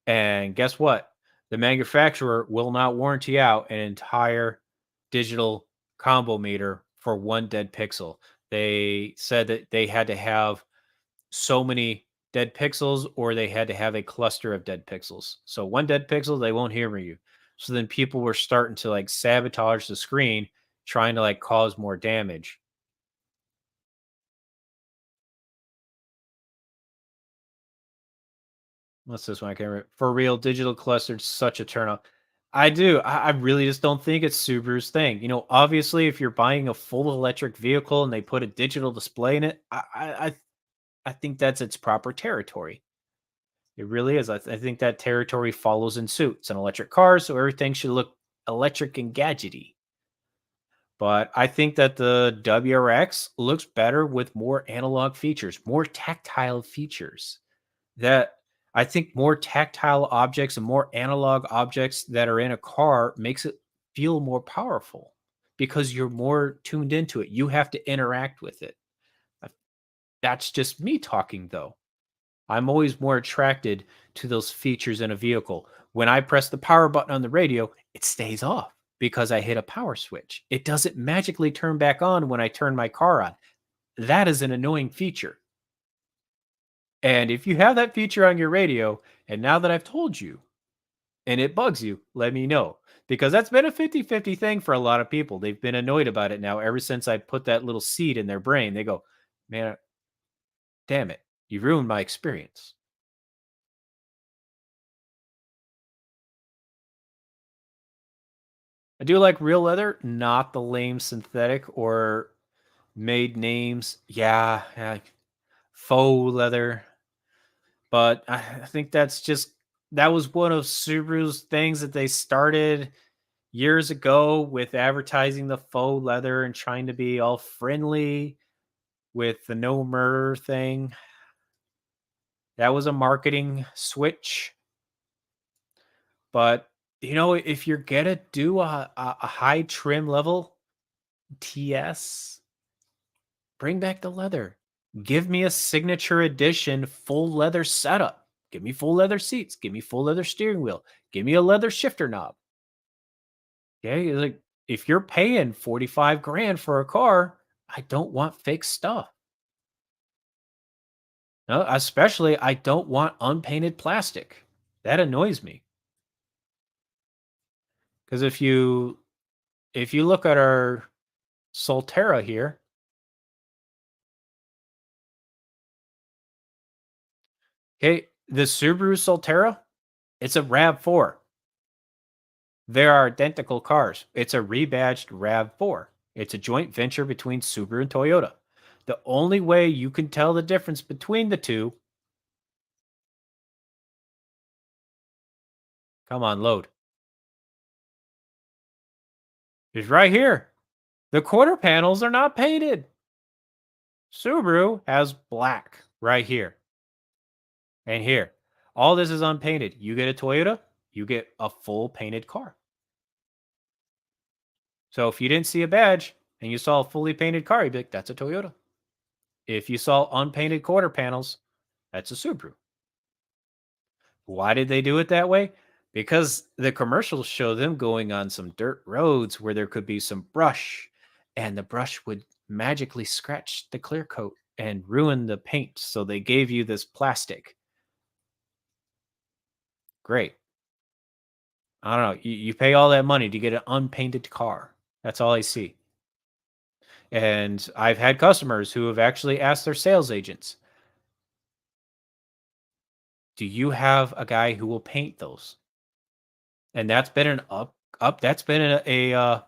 And guess what? The manufacturer will not warranty out an entire digital combo meter for one dead pixel. They said that they had to have so many dead pixels or they had to have a cluster of dead pixels. So one dead pixel, they won't hear you. So then people were starting to like sabotage the screen, trying to like cause more damage. What's this one? I can't remember. For real, digital clustered such a turnoff. I do. I really just don't think it's Subaru's thing. Obviously, if you're buying a full electric vehicle and they put a digital display in it, I think that's its proper territory. It really is. I think that territory follows in suit. It's an electric car, so everything should look electric and gadgety. But I think that the WRX looks better with more analog features, more tactile features. That I think more tactile objects and more analog objects that are in a car makes it feel more powerful because you're more tuned into it. You have to interact with it. Uh, That's just me talking, though. I'm always more attracted to those features in a vehicle. When I press the power button on the radio, it stays off because I hit a power switch. It doesn't magically turn back on when I turn my car on. That is an annoying feature. And if you have that feature on your radio, and now that I've told you, and it bugs you, let me know. Because that's been a 50-50 thing for a lot of people. They've been annoyed about it now ever since I put that little seed in their brain. They go, man, damn it, you ruined my experience. I do like real leather, not the lame synthetic or made names. Yeah, yeah, faux leather. But I think that was one of Subaru's things that they started years ago with advertising the faux leather and trying to be all friendly with the no murder thing. That was a marketing switch. But if you're gonna do a high trim level TS, bring back the leather. Give me a signature edition full leather setup. Give me full leather seats. Give me full leather steering wheel. Give me a leather shifter knob. Okay, like if you're paying 45 grand for a car, I don't want fake stuff. No, especially I don't want unpainted plastic. That annoys me. Because if you look at our Solterra here, okay, the Subaru Solterra, it's a RAV4. They are identical cars. It's a rebadged RAV4. It's a joint venture between Subaru and Toyota. The only way you can tell the difference between the two, come on, load, is right here. The quarter panels are not painted. Subaru has black right here and here. All this is unpainted. You get a Toyota, you get a full painted car. So if you didn't see a badge and you saw a fully painted car, you'd be like, that's a Toyota. If you saw unpainted quarter panels, that's a Subaru. Why did they do it that way? Because the commercials show them going on some dirt roads where there could be some brush, and the brush would magically scratch the clear coat and ruin the paint. So they gave you this plastic. Great. I don't know. You pay all that money to get an unpainted car. That's all I see. And I've had customers who have actually asked their sales agents, do you have a guy who will paint those? And that's been that's been an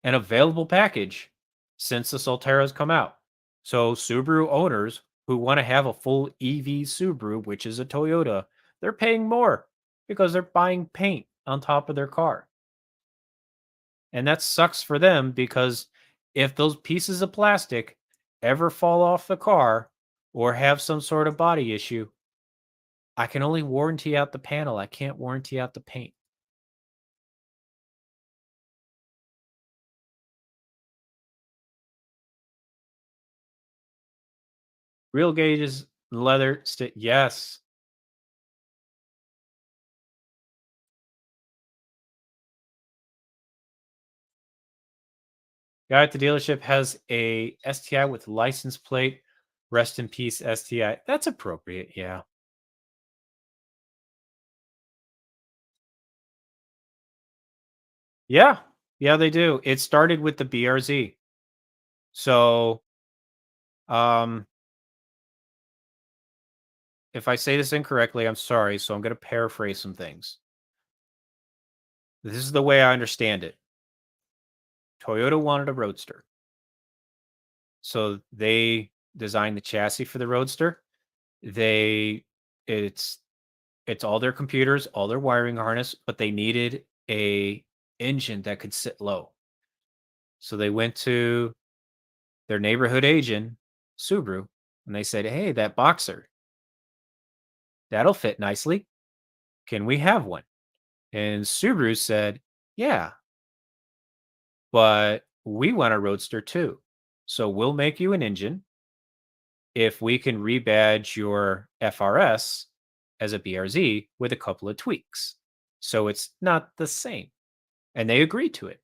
available package since the Solterra's come out. So Subaru owners who want to have a full EV Subaru, which is a Toyota, they're paying more because they're buying paint on top of their car. And that sucks for them because if those pieces of plastic ever fall off the car or have some sort of body issue, I can only warranty out the panel. I can't warranty out the paint. Real gauges, leather, yes. Guy at the dealership has a STI with license plate. Rest in peace, STI. That's appropriate. Yeah. Yeah. Yeah, they do. It started with the BRZ. So, um, if I say this incorrectly, I'm sorry. So I'm going to paraphrase some things. This is the way I understand it. Toyota wanted a Roadster. So they designed the chassis for the Roadster. They it's it's all their computers, all their wiring harness, but they needed a engine that could sit low. So they went to their neighborhood agent, Subaru, and they said, "Hey, that Boxer, that'll fit nicely. Can we have one?" And Subaru said, "Yeah, but we want a Roadster too. So we'll make you an engine if we can rebadge your FRS as a BRZ with a couple of tweaks. So it's not the same. And they agreed to it.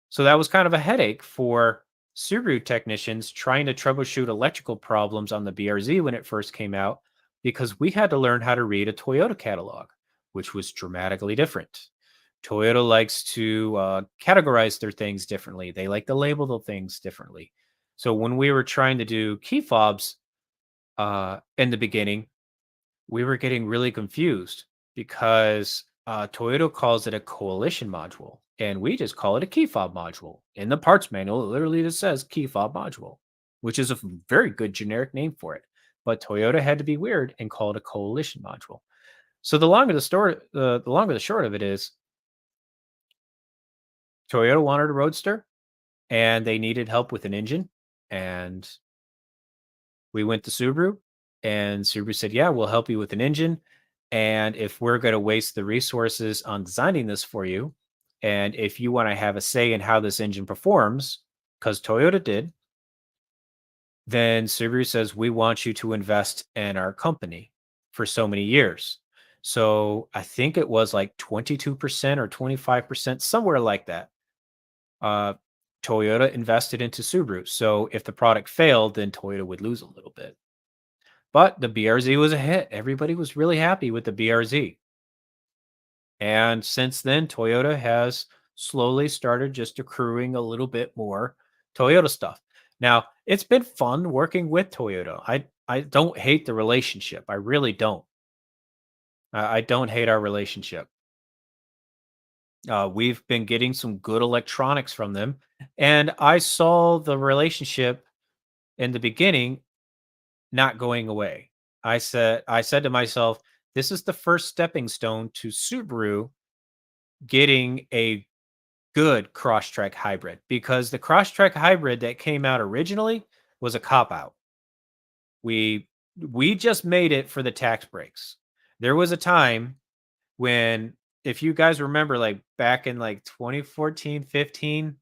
So that was kind of a headache for Subaru technicians trying to troubleshoot electrical problems on the BRZ when it first came out, because we had to learn how to read a Toyota catalog, which was dramatically different. Toyota likes to categorize their things differently. They like to label the things differently. So when we were trying to do key fobs in the beginning, we were getting really confused because Toyota calls it a coalition module, and we just call it a key fob module. In the parts manual, it literally just says key fob module, which is a very good generic name for it. But Toyota had to be weird and call it a coalition module. So the longer the short of it is, Toyota wanted a Roadster, and they needed help with an engine, and we went to Subaru, and Subaru said, "Yeah, we'll help you with an engine. And if we're going to waste the resources on designing this for you, and if you want to have a say in how this engine performs, because Toyota did, then Subaru says, we want you to invest in our company for so many years." So I think it was like 22% or 25%, somewhere like that. Uh, Toyota invested into Subaru. So if the product failed, then Toyota would lose a little bit. But the BRZ was a hit. Everybody was really happy with the BRZ. And since then, Toyota has slowly started just accruing a little bit more Toyota stuff. Now, it's been fun working with Toyota. I don't hate the relationship. I really don't. I don't hate our relationship. We've been getting some good electronics from them. And I saw the relationship in the beginning not going away. I said to myself, this is the first stepping stone to Subaru getting a good Crosstrek hybrid, because the Crosstrek hybrid that came out originally was a cop out. We we just made it for the tax breaks. There was a time when, if you guys remember, like back in like 2014, 15,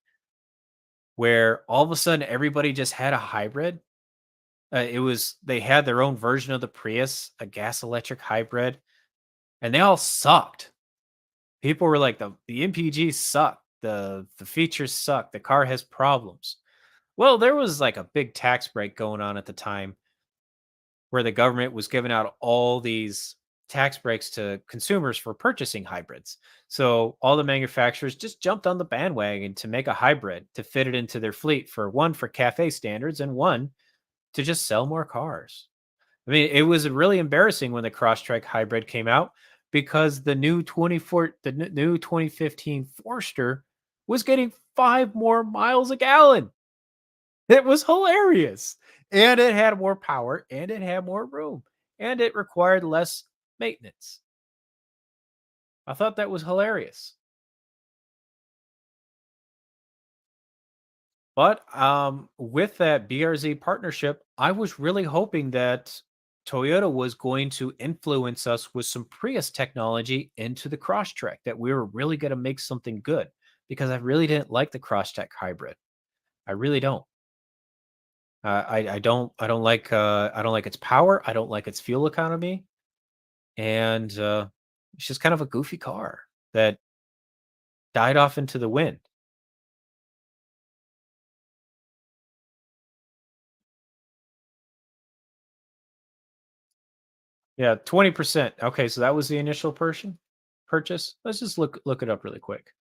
where all of a sudden everybody just had a hybrid. They had their own version of the Prius, a gas electric hybrid, and they all sucked. People were like, the MPGs suck, the features suck, the car has problems. Well, there was like a big tax break going on at the time where the government was giving out all these tax breaks to consumers for purchasing hybrids. So all the manufacturers just jumped on the bandwagon to make a hybrid to fit it into their fleet, for one, for cafe standards, and one, to just sell more cars. I mean, it was really embarrassing when the Crosstrek hybrid came out, because the new 2015 Forester was getting 5 more miles a gallon. It was hilarious. And it had more power, and it had more room, and it required less maintenance. I thought that was hilarious. But with that BRZ partnership, I was really hoping that Toyota was going to influence us with some Prius technology into the Crosstrek, that we were really going to make something good, because I really didn't like the Crosstrek hybrid. I really don't. I don't like its power. I don't like its fuel economy, and it's just kind of a goofy car that died off into the wind. Yeah, 20%. Okay, so that was the initial purchase. Let's just look it up really quick.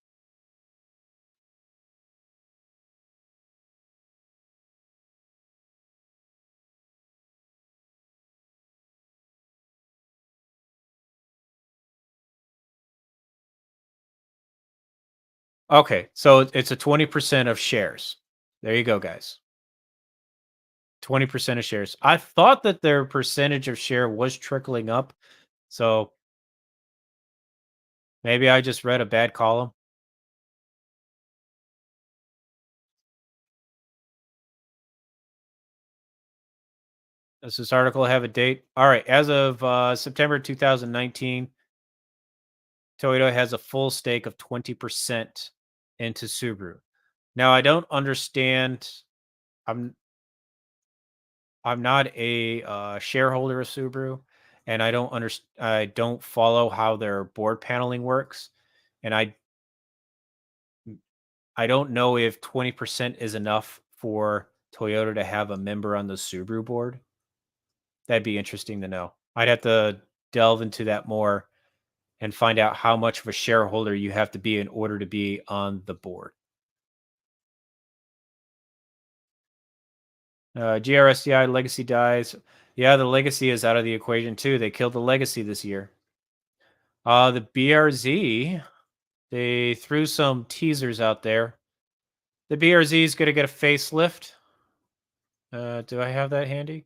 Okay, so it's a 20% of shares. There you go, guys. 20% of shares. I thought that their percentage of share was trickling up, so maybe I just read a bad column. Does this article have a date? All right, as of September 2019, Toyota has a full stake of 20% into Subaru. Now, I don't understand. I'm I'm not a shareholder of Subaru, and I don't follow how their board paneling works, and I don't know if 20% is enough for Toyota to have a member on the Subaru board. That'd be interesting to know. I'd have to delve into that more and find out how much of a shareholder you have to be in order to be on the board. GRSDI legacy dies. Yeah, the legacy is out of the equation too. They killed the legacy this year. The BRZ, they threw some teasers out there. The BRZ is going to get a facelift. Do I have that handy?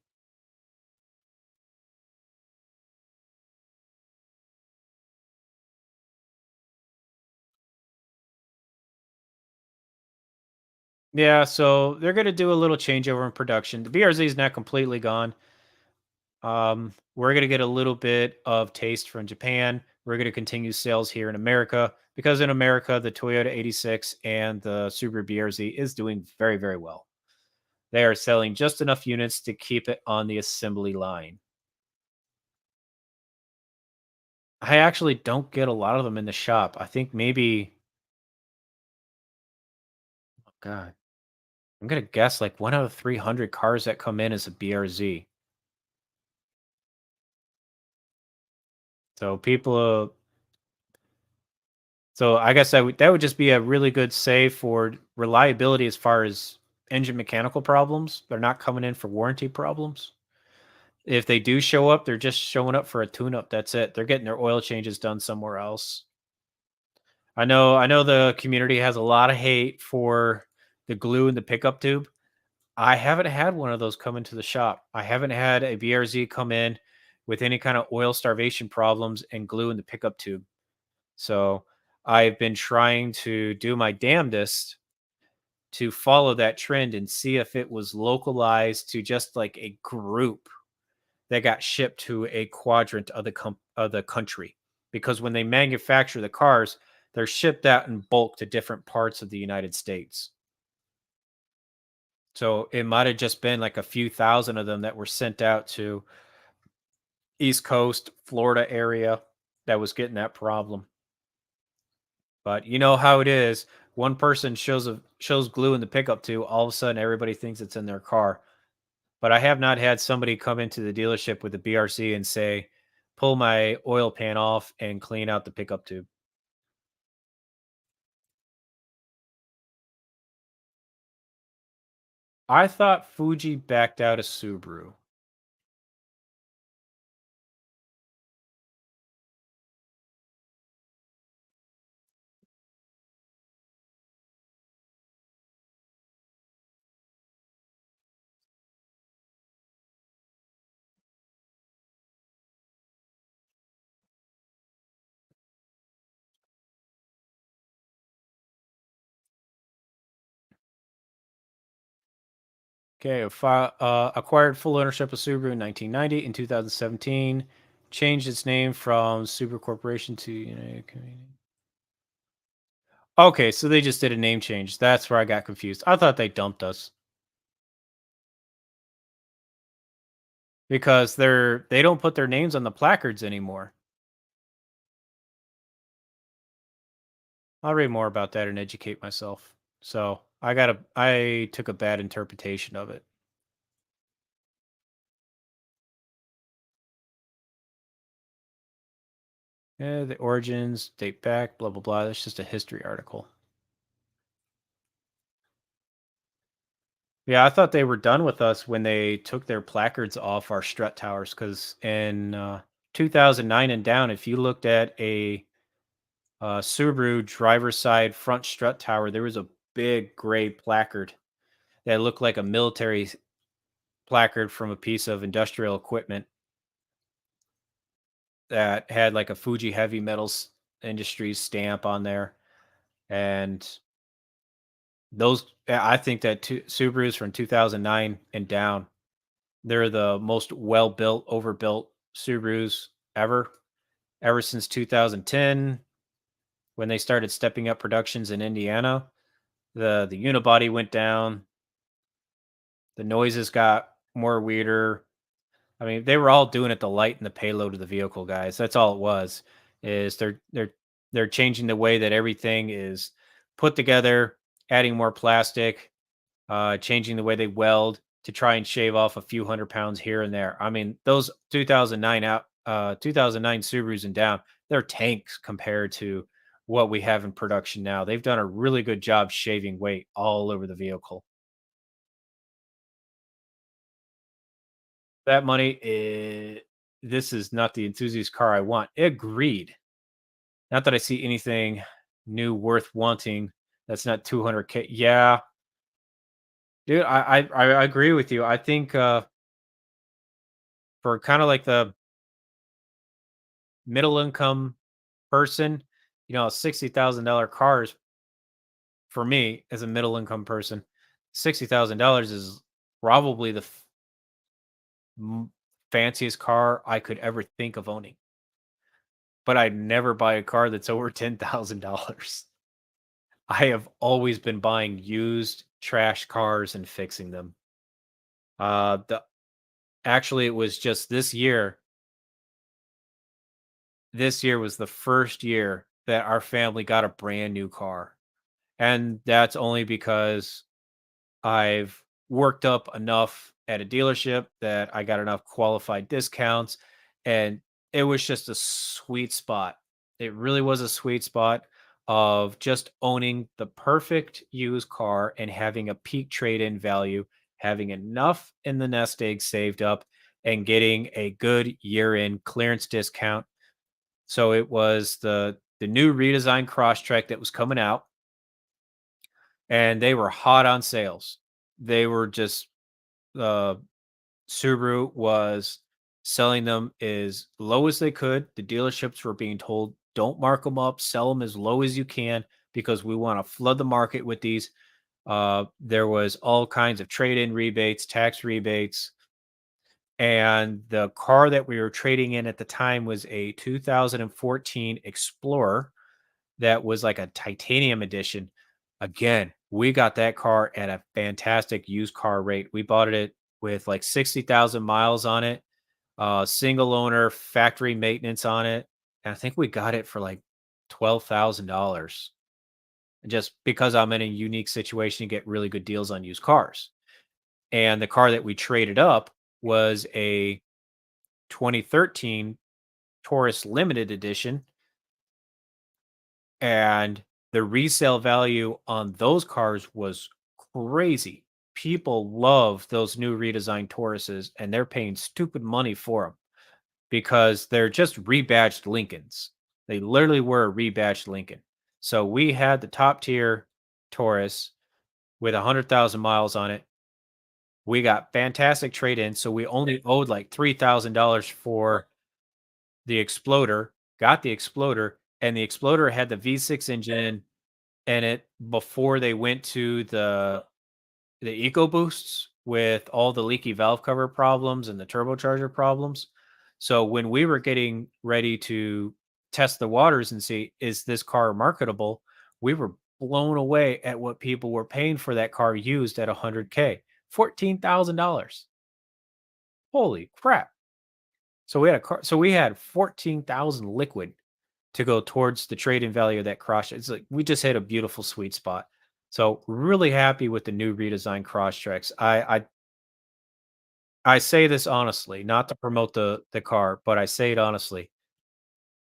Yeah, so they're going to do a little changeover in production. The BRZ is not completely gone. We're going to get a little bit of taste from Japan. We're going to continue sales here in America because in America, the Toyota 86 and the Subaru BRZ is doing very, very well. They are selling just enough units to keep it on the assembly line. I actually don't get a lot of them in the shop. I think maybe, oh God, I'm going to guess like 1 out of 300 cars that come in is a BRZ. So so I guess that would just be a really good save for reliability as far as engine mechanical problems. They're not coming in for warranty problems. If they do show up, they're just showing up for a tune-up. That's it. They're getting their oil changes done somewhere else. I know the community has a lot of hate for the glue in the pickup tube. I haven't had one of those come into the shop. I haven't had a BRZ come in with any kind of oil starvation problems and glue in the pickup tube. So I've been trying to do my damnedest to follow that trend and see if it was localized to just like a group that got shipped to a quadrant of of the country. Because when they manufacture the cars, they're shipped out in bulk to different parts of the United States. So it might have just been like a few thousand of them that were sent out to East Coast, Florida area that was getting that problem. But you know how it is. One person shows glue in the pickup tube, all of a sudden everybody thinks it's in their car. But I have not had somebody come into the dealership with the BRC and say, "Pull my oil pan off and clean out the pickup tube." I thought Fuji backed out of Subaru. Okay, acquired full ownership of Subaru in 1990. In 2017, changed its name from Subaru Corporation to United Community. Okay, so they just did a name change. That's where I got confused. I thought they dumped us because they don't put their names on the placards anymore. I'll read more about that and educate myself. So I took a bad interpretation of it. Yeah, the origins date back, blah blah blah. That's just a history article. Yeah, I thought they were done with us when they took their placards off our strut towers. Because in 2009 and down, if you looked at a Subaru driver's side front strut tower, there was a big gray placard that looked like a military placard from a piece of industrial equipment that had like a Fuji Heavy Metals Industries stamp on there. And I think that Subarus from 2009 and down, they're the most well built, overbuilt Subarus ever since 2010 when they started stepping up productions in Indiana. The unibody went down, the noises got more weeder. I mean, they were all doing it to lighten the payload of the vehicle, guys. That's all it was. Is they're changing the way that everything is put together, adding more plastic, changing the way they weld to try and shave off a few 100 pounds here and there. I mean, those 2009 Subarus and down, they're tanks compared to what we have in production now. They've done a really good job shaving weight all over the vehicle. That money, this is not the enthusiast car I want. Agreed. Not that I see anything new worth wanting. That's not 200K. Yeah, dude, I agree with you. I think for kind of like the middle income person, a $60,000 car is for me as a middle income person. $60,000 is probably the fanciest car I could ever think of owning. But I'd never buy a car that's over $10,000. I have always been buying used trash cars and fixing them. The Actually, it was just this year. This year was the first year that our family got a brand new car, and that's only because I've worked up enough at a dealership that I got enough qualified discounts, and it was just a sweet spot. It really was a sweet spot of just owning the perfect used car and having a peak trade-in value, having enough in the nest egg saved up, and getting a good year-in clearance discount. So it was the new redesigned Crosstrek that was coming out, and they were hot on sales. They were just uh, Subaru was selling them as low as they could. The dealerships were being told, don't mark them up, sell them as low as you can because we want to flood the market with these. There was all kinds of trade-in rebates, tax rebates, and the car that we were trading in at the time was a 2014 Explorer that was like a titanium edition. Again, we got that car at a fantastic used car rate. We bought it with like 60,000 miles on it, single owner, factory maintenance on it. And I think we got it for like $12,000 just because I'm in a unique situation to get really good deals on used cars. And the car that we traded up was a 2013 Taurus Limited Edition, and the resale value on those cars was crazy. People love those new redesigned Tauruses, and they're paying stupid money for them because they're just rebadged Lincolns. They literally were a rebadged Lincoln. So we had the top tier Taurus with 100,000 miles on it. We got fantastic trade in. So we only owed like $3,000 for the Exploder, got the Exploder, and the Exploder had the V6 engine in it before they went to the EcoBoosts with all the leaky valve cover problems and the turbocharger problems. So when we were getting ready to test the waters and see is this car marketable, we were blown away at what people were paying for that car used at 100K, $14,000. Holy crap. So we had a car, so we had 14,000 liquid to go towards the trade-in value of that cross. It's like we just hit a beautiful sweet spot. So really happy with the new redesigned Crosstreks. I say this honestly, not to promote the car, but I say it honestly.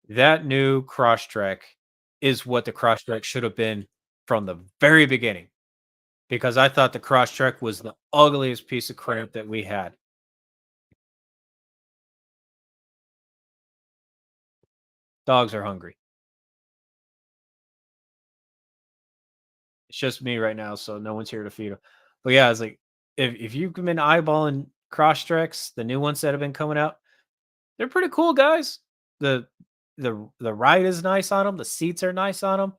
That new Crosstrek is what the Crosstrek should have been from the very beginning because I thought the Crosstrek was the ugliest piece of crap that we had. Dogs are hungry. It's just me right now, so no one's here to feed them. But yeah, it's like if you've been eyeballing Crosstreks, the new ones that have been coming out, they're pretty cool, guys. The the ride is nice on them. The seats are nice on them.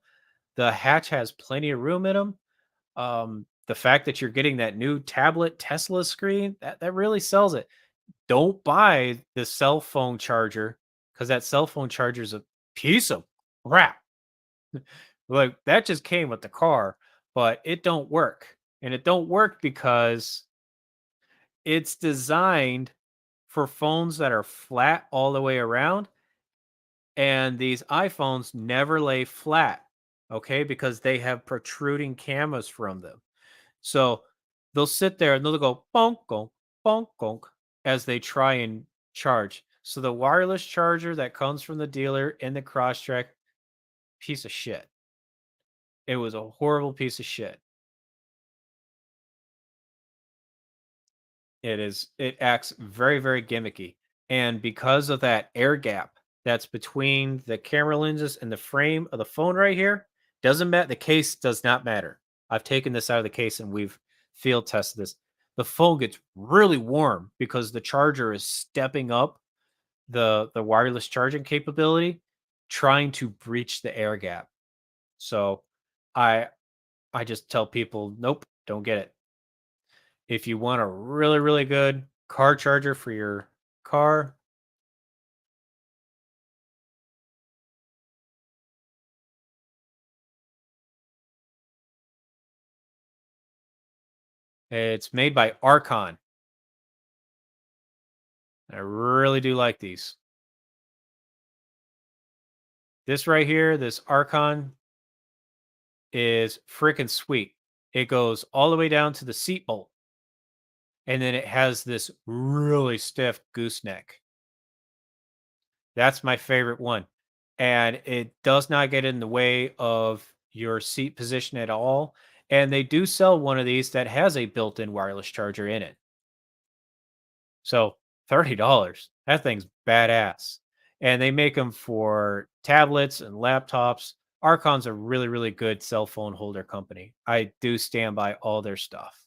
The hatch has plenty of room in them. The fact that you're getting that new tablet Tesla screen that really sells it. Don't buy the cell phone charger because that cell phone charger is a piece of crap. Like that just came with the car, but it don't work. And it don't work because It's designed for phones that are flat all the way around, and these iPhones never lay flat, okay, because they have protruding cameras from them. So they'll sit there and they'll go bonk, gonk, bonk, gonk as they try and charge. So the wireless charger that comes from the dealer in the Crosstrek, piece of shit. It was a horrible piece of shit. It acts very, very gimmicky. And because of that air gap that's between the camera lenses and the frame of the phone right here, doesn't matter. The case does not matter. I've taken this out of the case and we've field tested this. The phone gets really warm because the charger is stepping up the wireless charging capability, trying to breach the air gap. So I I just tell people, nope, don't get it. If you want a really, really good car charger for your car, it's made by Archon. I really do like these. This right here, this Archon is freaking sweet. It goes all the way down to the seat bolt, and then it has this really stiff gooseneck. That's my favorite one. And it does not get in the way of your seat position at all. And they do sell one of these that has a built-in wireless charger in it. So $30, that thing's badass. And they make them for tablets and laptops. Archon's a really, really good cell phone holder company. I do stand by all their stuff.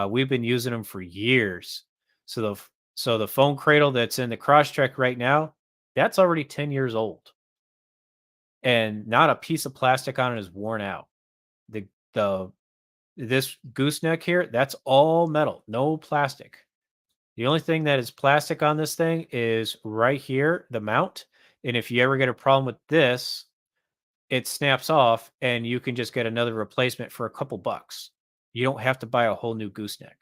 We've been using them for years. So the phone cradle that's in the Crosstrek right now, that's already 10 years old, and not a piece of plastic on it is worn out. The this gooseneck here, that's all metal, no plastic. The only thing that is plastic on this thing is right here, the mount. And if you ever get a problem with this, it snaps off and you can just get another replacement for a couple bucks. You don't have to buy a whole new gooseneck.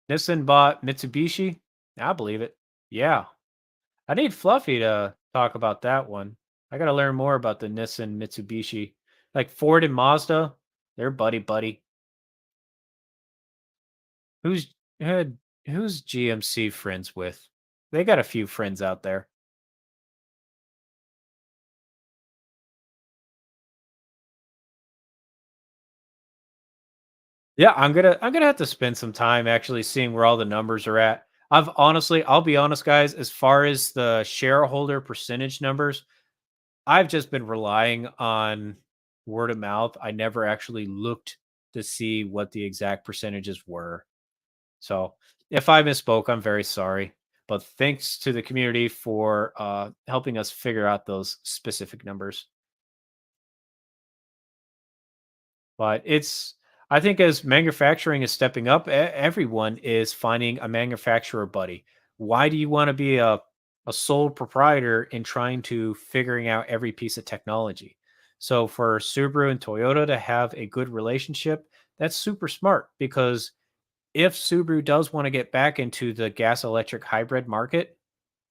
Nissan bought Mitsubishi. I believe it. Yeah. I need Fluffy to talk about that one. I got to learn more about the Nissan Mitsubishi. Like Ford and Mazda, they're buddy buddy. Who's had who's GMC friends with? They got a few friends out there. Yeah, I'm gonna have to spend some time actually seeing where all the numbers are at. I'll be honest, guys, as far as the shareholder percentage numbers, I've just been relying on word of mouth. I never actually looked to see what the exact percentages were. So if I misspoke, I'm very sorry. But thanks to the community for helping us figure out those specific numbers. But I think as manufacturing is stepping up, everyone is finding a manufacturer buddy. Why do you want to be a sole proprietor in trying to figuring out every piece of technology? So for Subaru and Toyota to have a good relationship, that's super smart because if Subaru does want to get back into the gas electric hybrid market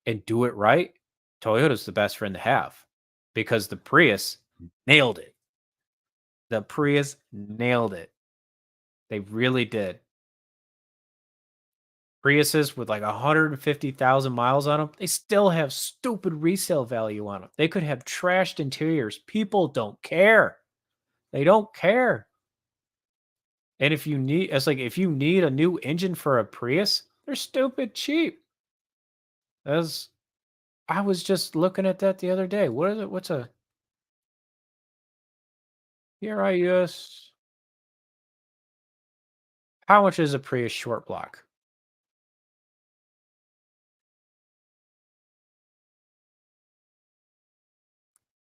and do it right, Toyota's the best friend to have because the Prius nailed it. The Prius nailed it. They really did. Priuses with like 150,000 miles on them, they still have stupid resale value on them. They could have trashed interiors. People don't care. They don't care. And it's like if you need a new engine for a Prius, they're stupid cheap. As I was just looking at that the other day. What is it? What's a PRIUS? How much is a Prius short block?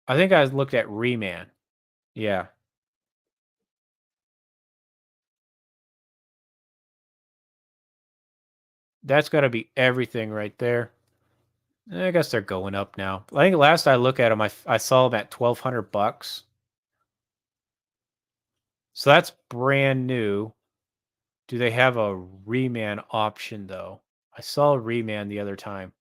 I think I looked at Reman. Yeah, that's got to be everything right there. I guess they're going up now. I think last I look at them, I saw them at $1,200. So that's brand new. Do they have a reman option though? I saw a reman the other time.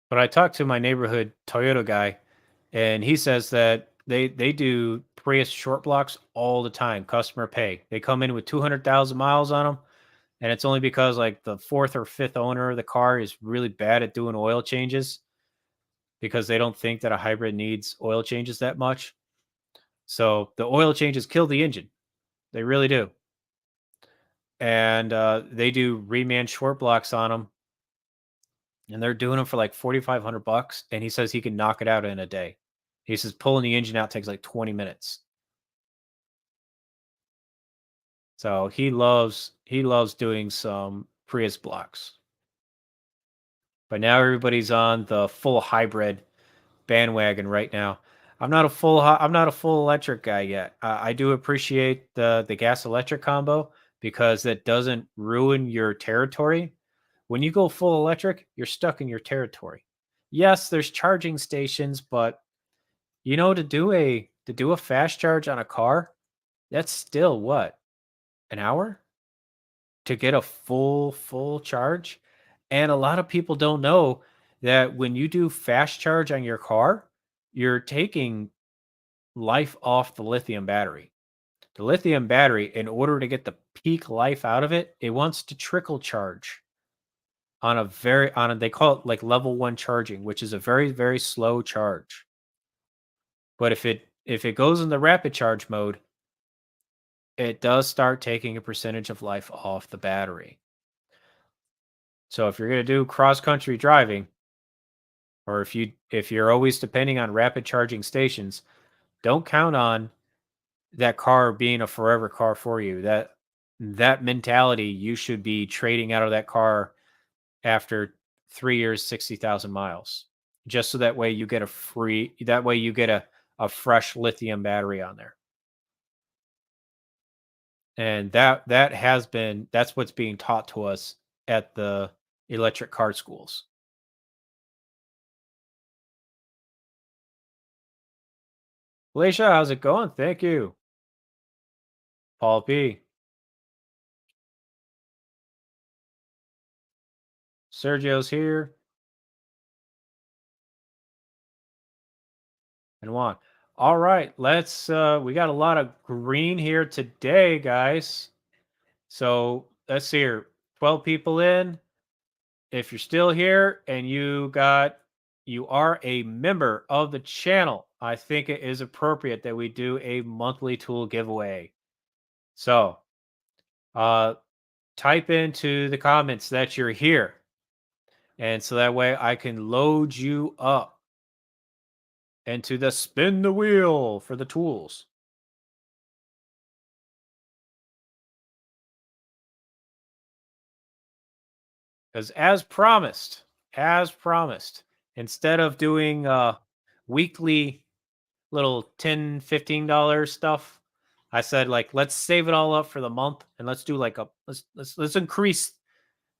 But I talked to my neighborhood Toyota guy, and he says that they do Prius short blocks all the time, customer pay. They come in with 200,000 miles on them, and it's only because like the fourth or fifth owner of the car is really bad at doing oil changes because they don't think that a hybrid needs oil changes that much. So the oil changes kill the engine. They really do. And they do reman short blocks on them, and they're doing them for like 4,500 bucks. And he says he can knock it out in a day. He says pulling the engine out takes like 20 minutes. So he loves doing some Prius blocks. But now everybody's on the full hybrid bandwagon right now. I'm not a full electric guy yet. I do appreciate the gas electric combo because that doesn't ruin your territory. When you go full electric, you're stuck in your territory. Yes, there's charging stations, but to do a fast charge on a car, that's still what? An hour to get a full charge? And a lot of people don't know that when you do fast charge on your car, you're taking life off the lithium battery. The lithium battery, in order to get the peak life out of it, it wants to trickle charge they call it like level 1 charging, which is a very, very slow charge. But if it goes in the rapid charge mode, it does start taking a percentage of life off the battery. So if you're going to do cross country driving, or if you're always depending on rapid charging stations, don't count on that car being a forever car for you. That mentality, you should be trading out of that car after 3 years, 60,000 miles. Just so that way you get a fresh lithium battery on there. And that's what's being taught to us at the electric car schools. Felicia, how's it going? Thank you. Paul P. Sergio's here. And Juan. All right, we got a lot of green here today, guys. So let's see here. 12 people in. If you're still here and you are a member of the channel, I think it is appropriate that we do a monthly tool giveaway. So uh type into the comments that you're here. And so that way I can load you up into the spin the wheel for the tools. Because as promised, instead of doing weekly little $10, $15 stuff, I said like let's save it all up for the month and let's do like a let's increase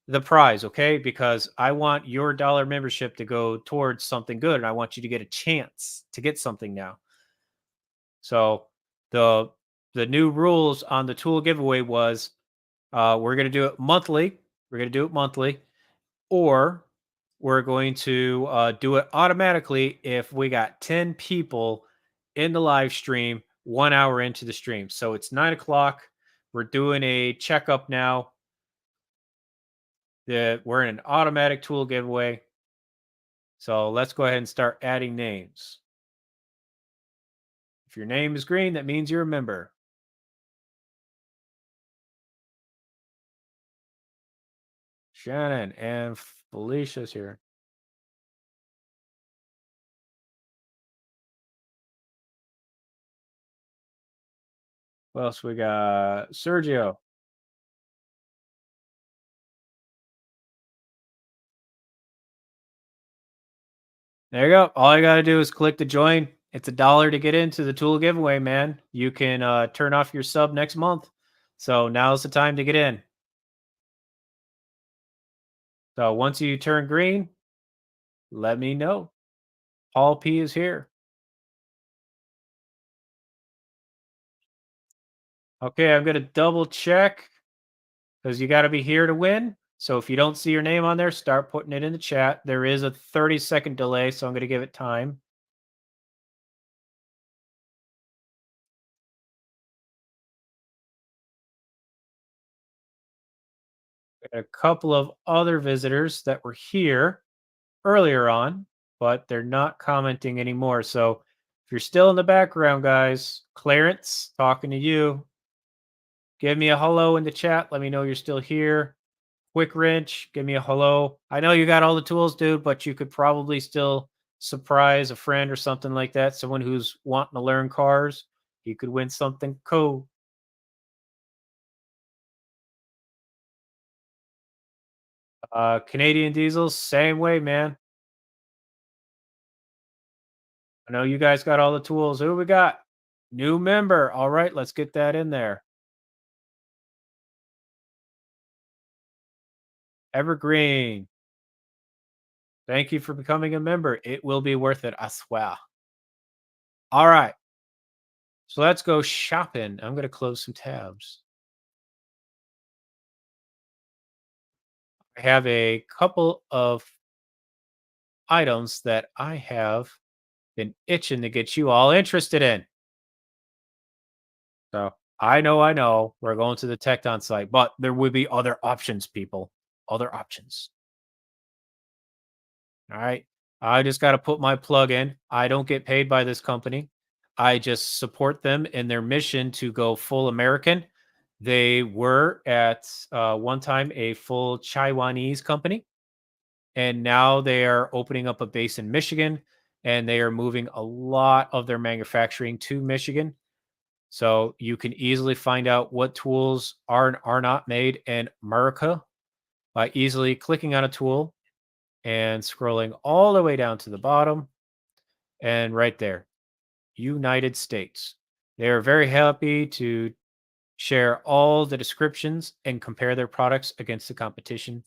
the prize, okay? Because I want your dollar membership to go towards something good and I want you to get a chance to get something now. So the the new rules on the tool giveaway was we're going to do it monthly. We're going to do it monthly, or we're going to do it automatically if we got 10 people in the live stream 1 hour into the stream. So it's 9 o'clock. We're doing a checkup now. That we're in an automatic tool giveaway. So let's go ahead and start adding names. If your name is green, that means you're a member. Shannon and Felicia's here. What else we got? Sergio. There you go. All I got to do is click to join. It's $1 to get into the tool giveaway, man. You can turn off your sub next month. So now's the time to get in. So once you turn green, let me know. Paul P is here. Okay, I'm gonna double check because you got to be here to win. So if you don't see your name on there, start putting it in the chat. There is a 30-second delay, so I'm gonna give it time. A couple of other visitors that were here earlier on, but they're not commenting anymore. So if you're still in the background, guys, Clarence, talking to you. Give me a hello in the chat. Let me know you're still here. Quick Wrench, give me a hello. I know you got all the tools, dude, but you could probably still surprise a friend or something like that. Someone who's wanting to learn cars. You could win something cool. Canadian Diesels, same way, man. I know you guys got all the tools. Who we got? New member. All right, let's get that in there. Evergreen. Thank you for becoming a member. It will be worth it, I swear. All right. So let's go shopping. I'm going to close some tabs. I have a couple of items that I have been itching to get you all interested in. So I know, we're going to the Tecton site, but there would be other options, people. Other options. All right. I just got to put my plug in. I don't get paid by this company. I just support them in their mission to go full American. They were at one time a full Taiwanese company, and now they are opening up a base in Michigan, and they are moving a lot of their manufacturing to Michigan. So you can easily find out what tools are and are not made in America by easily clicking on a tool and scrolling all the way down to the bottom. And right there, United States. They are very happy to share all the descriptions and compare their products against the competition.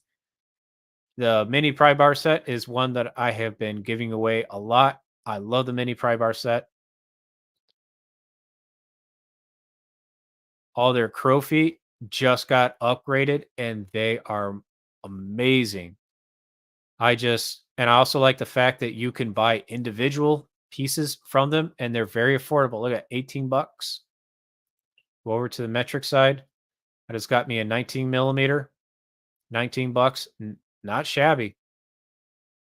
The mini pry bar set is one that I have been giving away a lot. I love the mini pry bar set. All their crow feet just got upgraded and they are amazing. And I also like the fact that you can buy individual pieces from them and they're very affordable. Look at 18 bucks. Go over to the metric side. That has got me a 19 millimeter, 19 bucks. Not shabby.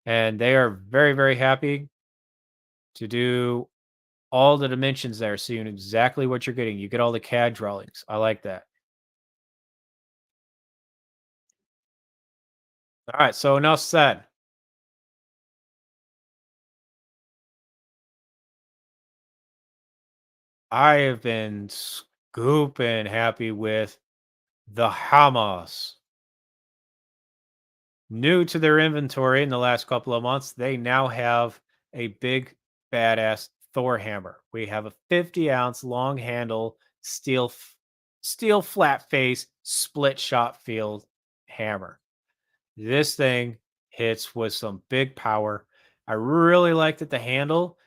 And they are very, very happy to do all the dimensions there. So you know exactly what you're getting. You get all the CAD drawings. I like that. All right. So enough said. I have been scooping happy with the Hamas. New to their inventory in the last couple of months, they now have a big badass Thor hammer. We have a 50-ounce long handle steel flat face split shot field hammer. This thing hits with some big power. I really like that the handle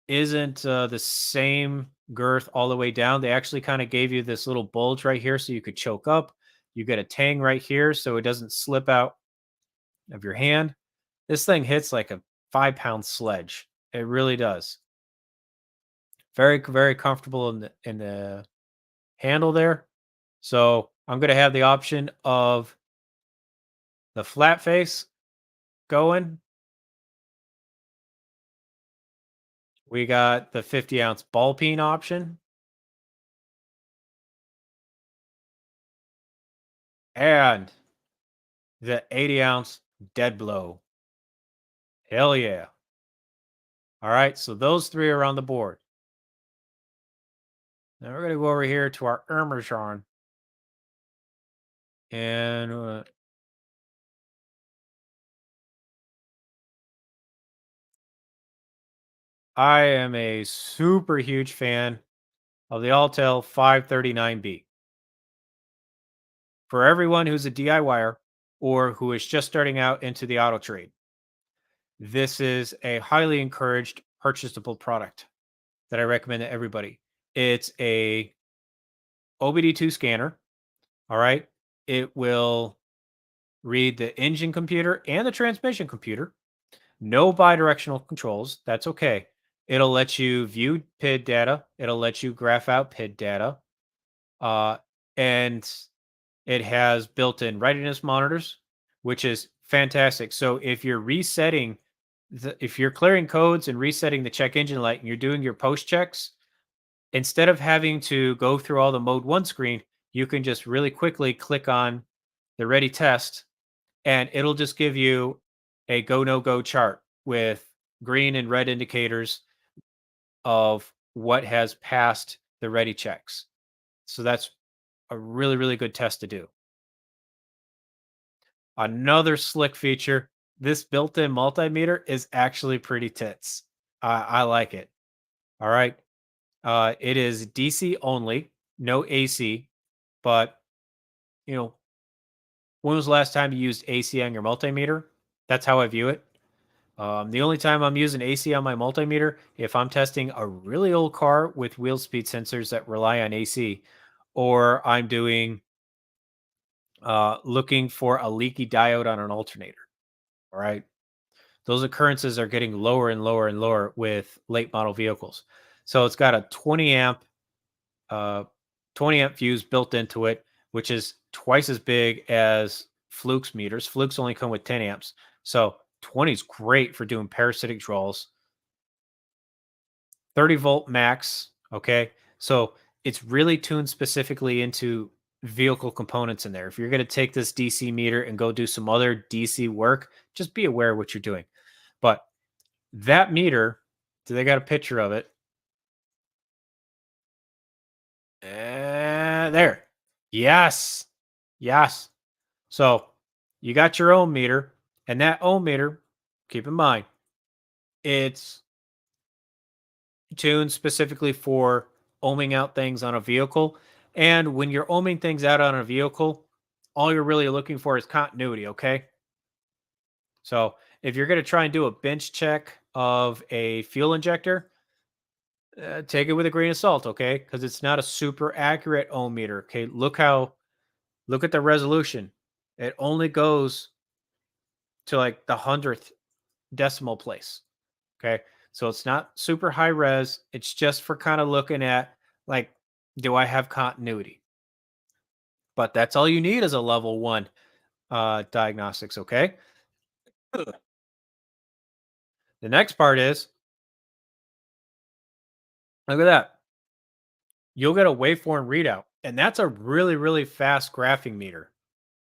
isn't the same girth all the way down. They actually kind of gave you this little bulge right here so you could choke up. You get a tang right here so it doesn't slip out of your hand. This thing hits like a 5-pound sledge. It really does. Very, very comfortable in the handle there. So I'm going to have the option of the flat face going. We got the 50-ounce ball peen option. And the 80-ounce dead blow. Hell yeah. All right, so those three are on the board. Now we're going to go over here to our Ermejon. And I am a super huge fan of the Altel 539B. For everyone who's a DIYer or who is just starting out into the auto trade, this is a highly encouraged purchasable product that I recommend to everybody. It's a OBD2 scanner. All right. It will read the engine computer and the transmission computer. No bidirectional controls. That's okay. It'll let you view PID data. It'll let you graph out PID data. Uh, and it has built-in readiness monitors, which is fantastic. So if you're resetting, if you're clearing codes and resetting the check engine light and you're doing your post checks, instead of having to go through all the mode one screen, you can just really quickly click on the ready test and it'll just give you a go no go chart with green and red indicators of what has passed the ready checks. So that's a really, really good test to do. Another slick feature, this built-in multimeter is actually pretty tits. I like it. All right. It is DC only, no AC. But you know, when was the last time you used AC on your multimeter? That's how I view it. The only time I'm using AC on my multimeter, if I'm testing a really old car with wheel speed sensors that rely on AC, or I'm doing looking for a leaky diode on an alternator. All right. Those occurrences are getting lower and lower and lower with late model vehicles. So it's got a uh, 20 amp fuse built into it, which is twice as big as Fluke's meters. Fluke's only come with 10 amps. So 20 is great for doing parasitic draws. 30-volt max. Okay. So it's really tuned specifically into vehicle components in there. If you're going to take this DC meter and go do some other DC work, just be aware of what you're doing. But that meter, they got a picture of it. There. Yes. Yes. So you got your ohm meter, and that ohm meter, keep in mind, it's tuned specifically for ohming out things on a vehicle. And when you're ohming things out on a vehicle, all you're really looking for is continuity, okay? So if you're going to try and do a bench check of a fuel injector, take it with a grain of salt, okay? Because it's not a super accurate ohm meter. Okay, look at the resolution. It only goes to like the hundredth decimal place. Okay, so it's not super high res. It's just for kind of looking at like, do I have continuity? But that's all you need as a level one diagnostics. Okay, the next part is look at that. You'll get a waveform readout, and that's a really, really fast graphing meter.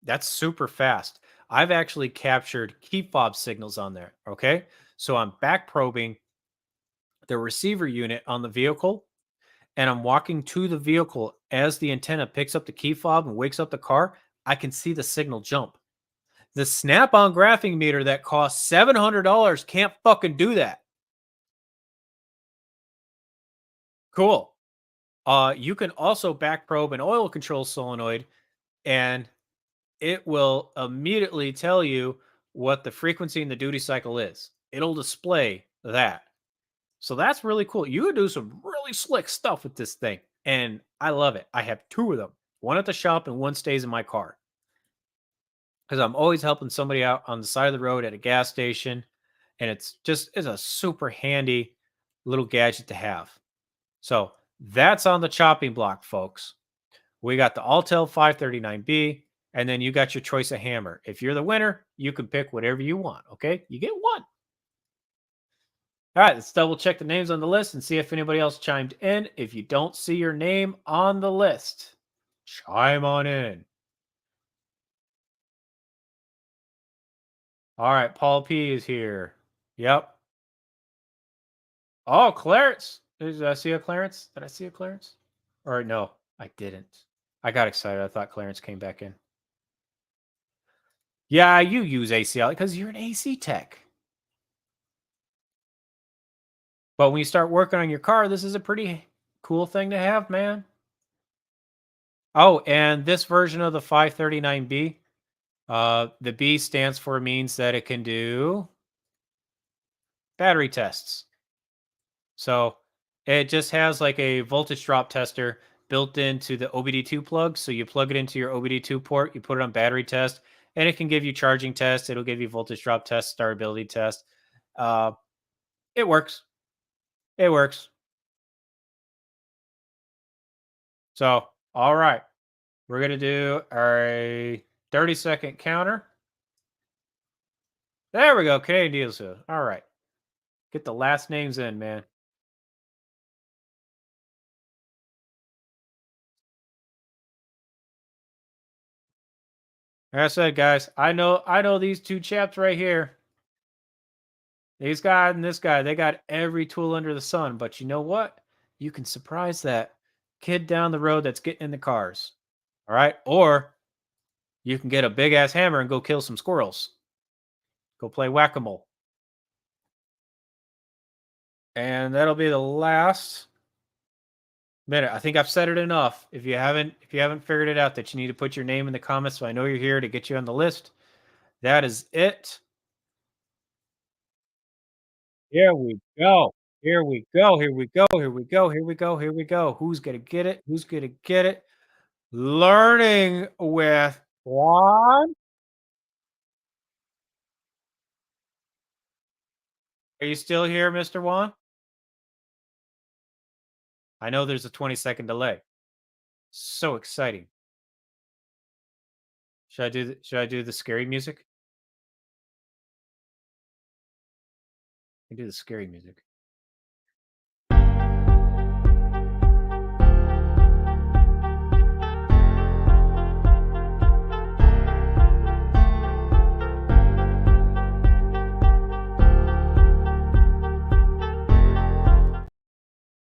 That's super fast. I've actually captured key fob signals on there. Okay. So I'm back probing the receiver unit on the vehicle and I'm walking to the vehicle as the antenna picks up the key fob and wakes up the car. I can see the signal jump. The snap on graphing meter that costs $700 can't fucking do that. Cool. You can also back probe an oil control solenoid and it will immediately tell you what the frequency and the duty cycle is. It'll display that. So that's really cool. You can do some really slick stuff with this thing. And I love it. I have two of them. One at the shop and one stays in my car. Because I'm always helping somebody out on the side of the road at a gas station. And it's a super handy little gadget to have. So that's on the chopping block, folks. We got the Altel 539B, and then you got your choice of hammer. If you're the winner, you can pick whatever you want. Okay, you get one. All right, let's double check the names on the list and see if anybody else chimed in. If you don't see your name on the list, chime on in. All right, Paul P is here. Yep. Oh, Clarence. Did I see a Clarence? Did I see a Clarence? Or no, I didn't. I got excited. I thought Clarence came back in. Yeah, you use ACL because you're an AC tech. But when you start working on your car, this is a pretty cool thing to have, man. Oh, and this version of the 539B, the B stands for means that it can do battery tests. So it just has like a voltage drop tester built into the OBD2 plug. So you plug it into your OBD2 port, you put it on battery test, and it can give you charging tests. It'll give you voltage drop test, startability test. Uh, it works. It works. So, all right. We're going to do a 30-second counter. There we go. Canadian Diesel. All right. Get the last names in, man. Like I said, guys, I know these two chaps right here. These guy and this guy, they got every tool under the sun. But you know what? You can surprise that kid down the road that's getting in the cars. All right. Or you can get a big ass hammer and go kill some squirrels. Go play whack a mole. And that'll be the last minute. I think I've said it enough. If you haven't figured it out that you need to put your name in the comments so I know you're here to get you on the list. That is it. Here we go. Here we go. Here we go. Here we go. Here we go. Here we go. Who's gonna get it? Who's gonna get it? Learning with Juan. Are you still here, Mr. Juan? I know there's a 20-second delay. So exciting. Should I do the scary music? I can do the scary music.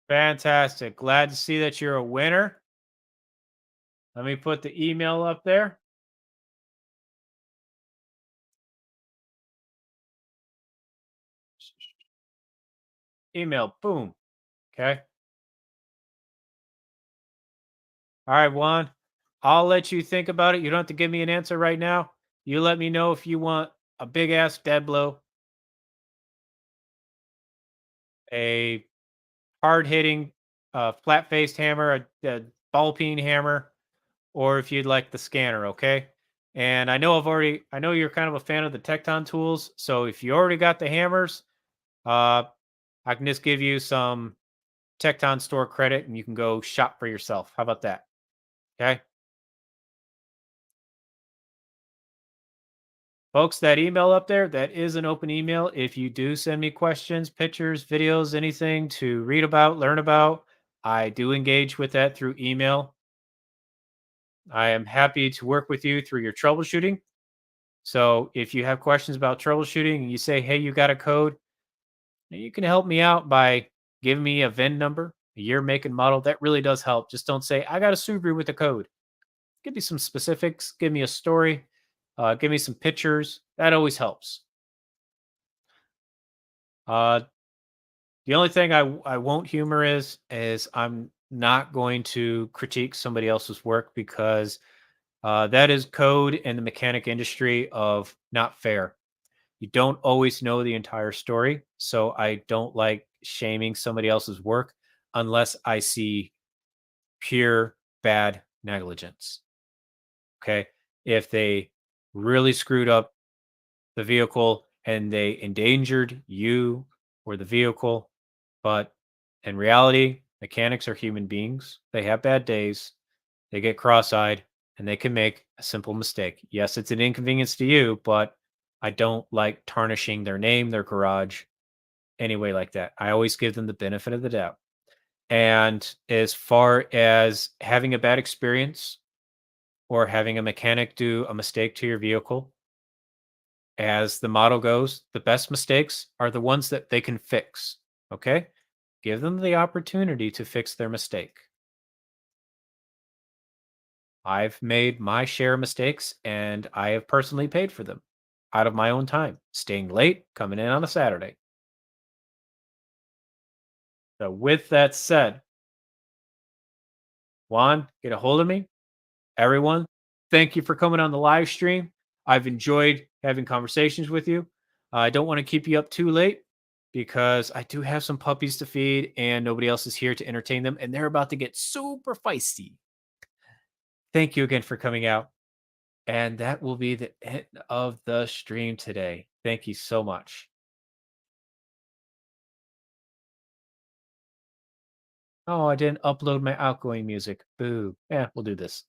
Fantastic. Glad to see that you're a winner. Let me put the email up there. Email, boom. Okay. All right, Juan. I'll let you think about it. You don't have to give me an answer right now. You let me know if you want a big ass dead blow, a hard hitting, flat faced hammer, a ball peen hammer, or if you'd like the scanner. Okay. And I know you're kind of a fan of the Tecton tools. So if you already got the hammers, uh, I can just give you some Tecton store credit and you can go shop for yourself. How about that? Okay. Folks, that email up there, that is an open email. If you do send me questions, pictures, videos, anything to read about, learn about, I do engage with that through email. I am happy to work with you through your troubleshooting. So if you have questions about troubleshooting and you say, hey, you got a code, you can help me out by giving me a VIN number, a year, make, and model. That really does help. Just don't say, I got a Subaru with a code. Give me some specifics, give me a story, give me some pictures. That always helps. Uh, the only thing I won't humor is I'm not going to critique somebody else's work because that is code in the mechanic industry of not fair. You don't always know the entire story, so I don't like shaming somebody else's work unless I see pure bad negligence. Okay, if they really screwed up the vehicle and they endangered you or the vehicle. But in reality, mechanics are human beings. They have bad days, they get cross eyed, and they can make a simple mistake. Yes, it's an inconvenience to you, but I don't like tarnishing their name, their garage, anyway, like that. I always give them the benefit of the doubt. And as far as having a bad experience or having a mechanic do a mistake to your vehicle, as the motto goes, the best mistakes are the ones that they can fix. Okay? Give them the opportunity to fix their mistake. I've made my share of mistakes and I have personally paid for them out of my own time, staying late, coming in on a Saturday. So, with that said, Juan, get a hold of me. Everyone, thank you for coming on the live stream. I've enjoyed having conversations with you. I don't want to keep you up too late because I do have some puppies to feed and nobody else is here to entertain them, and they're about to get super feisty. Thank you again for coming out. And that will be the end of the stream today. Thank you so much. Oh, I didn't upload my outgoing music. Boo. Yeah, we'll do this.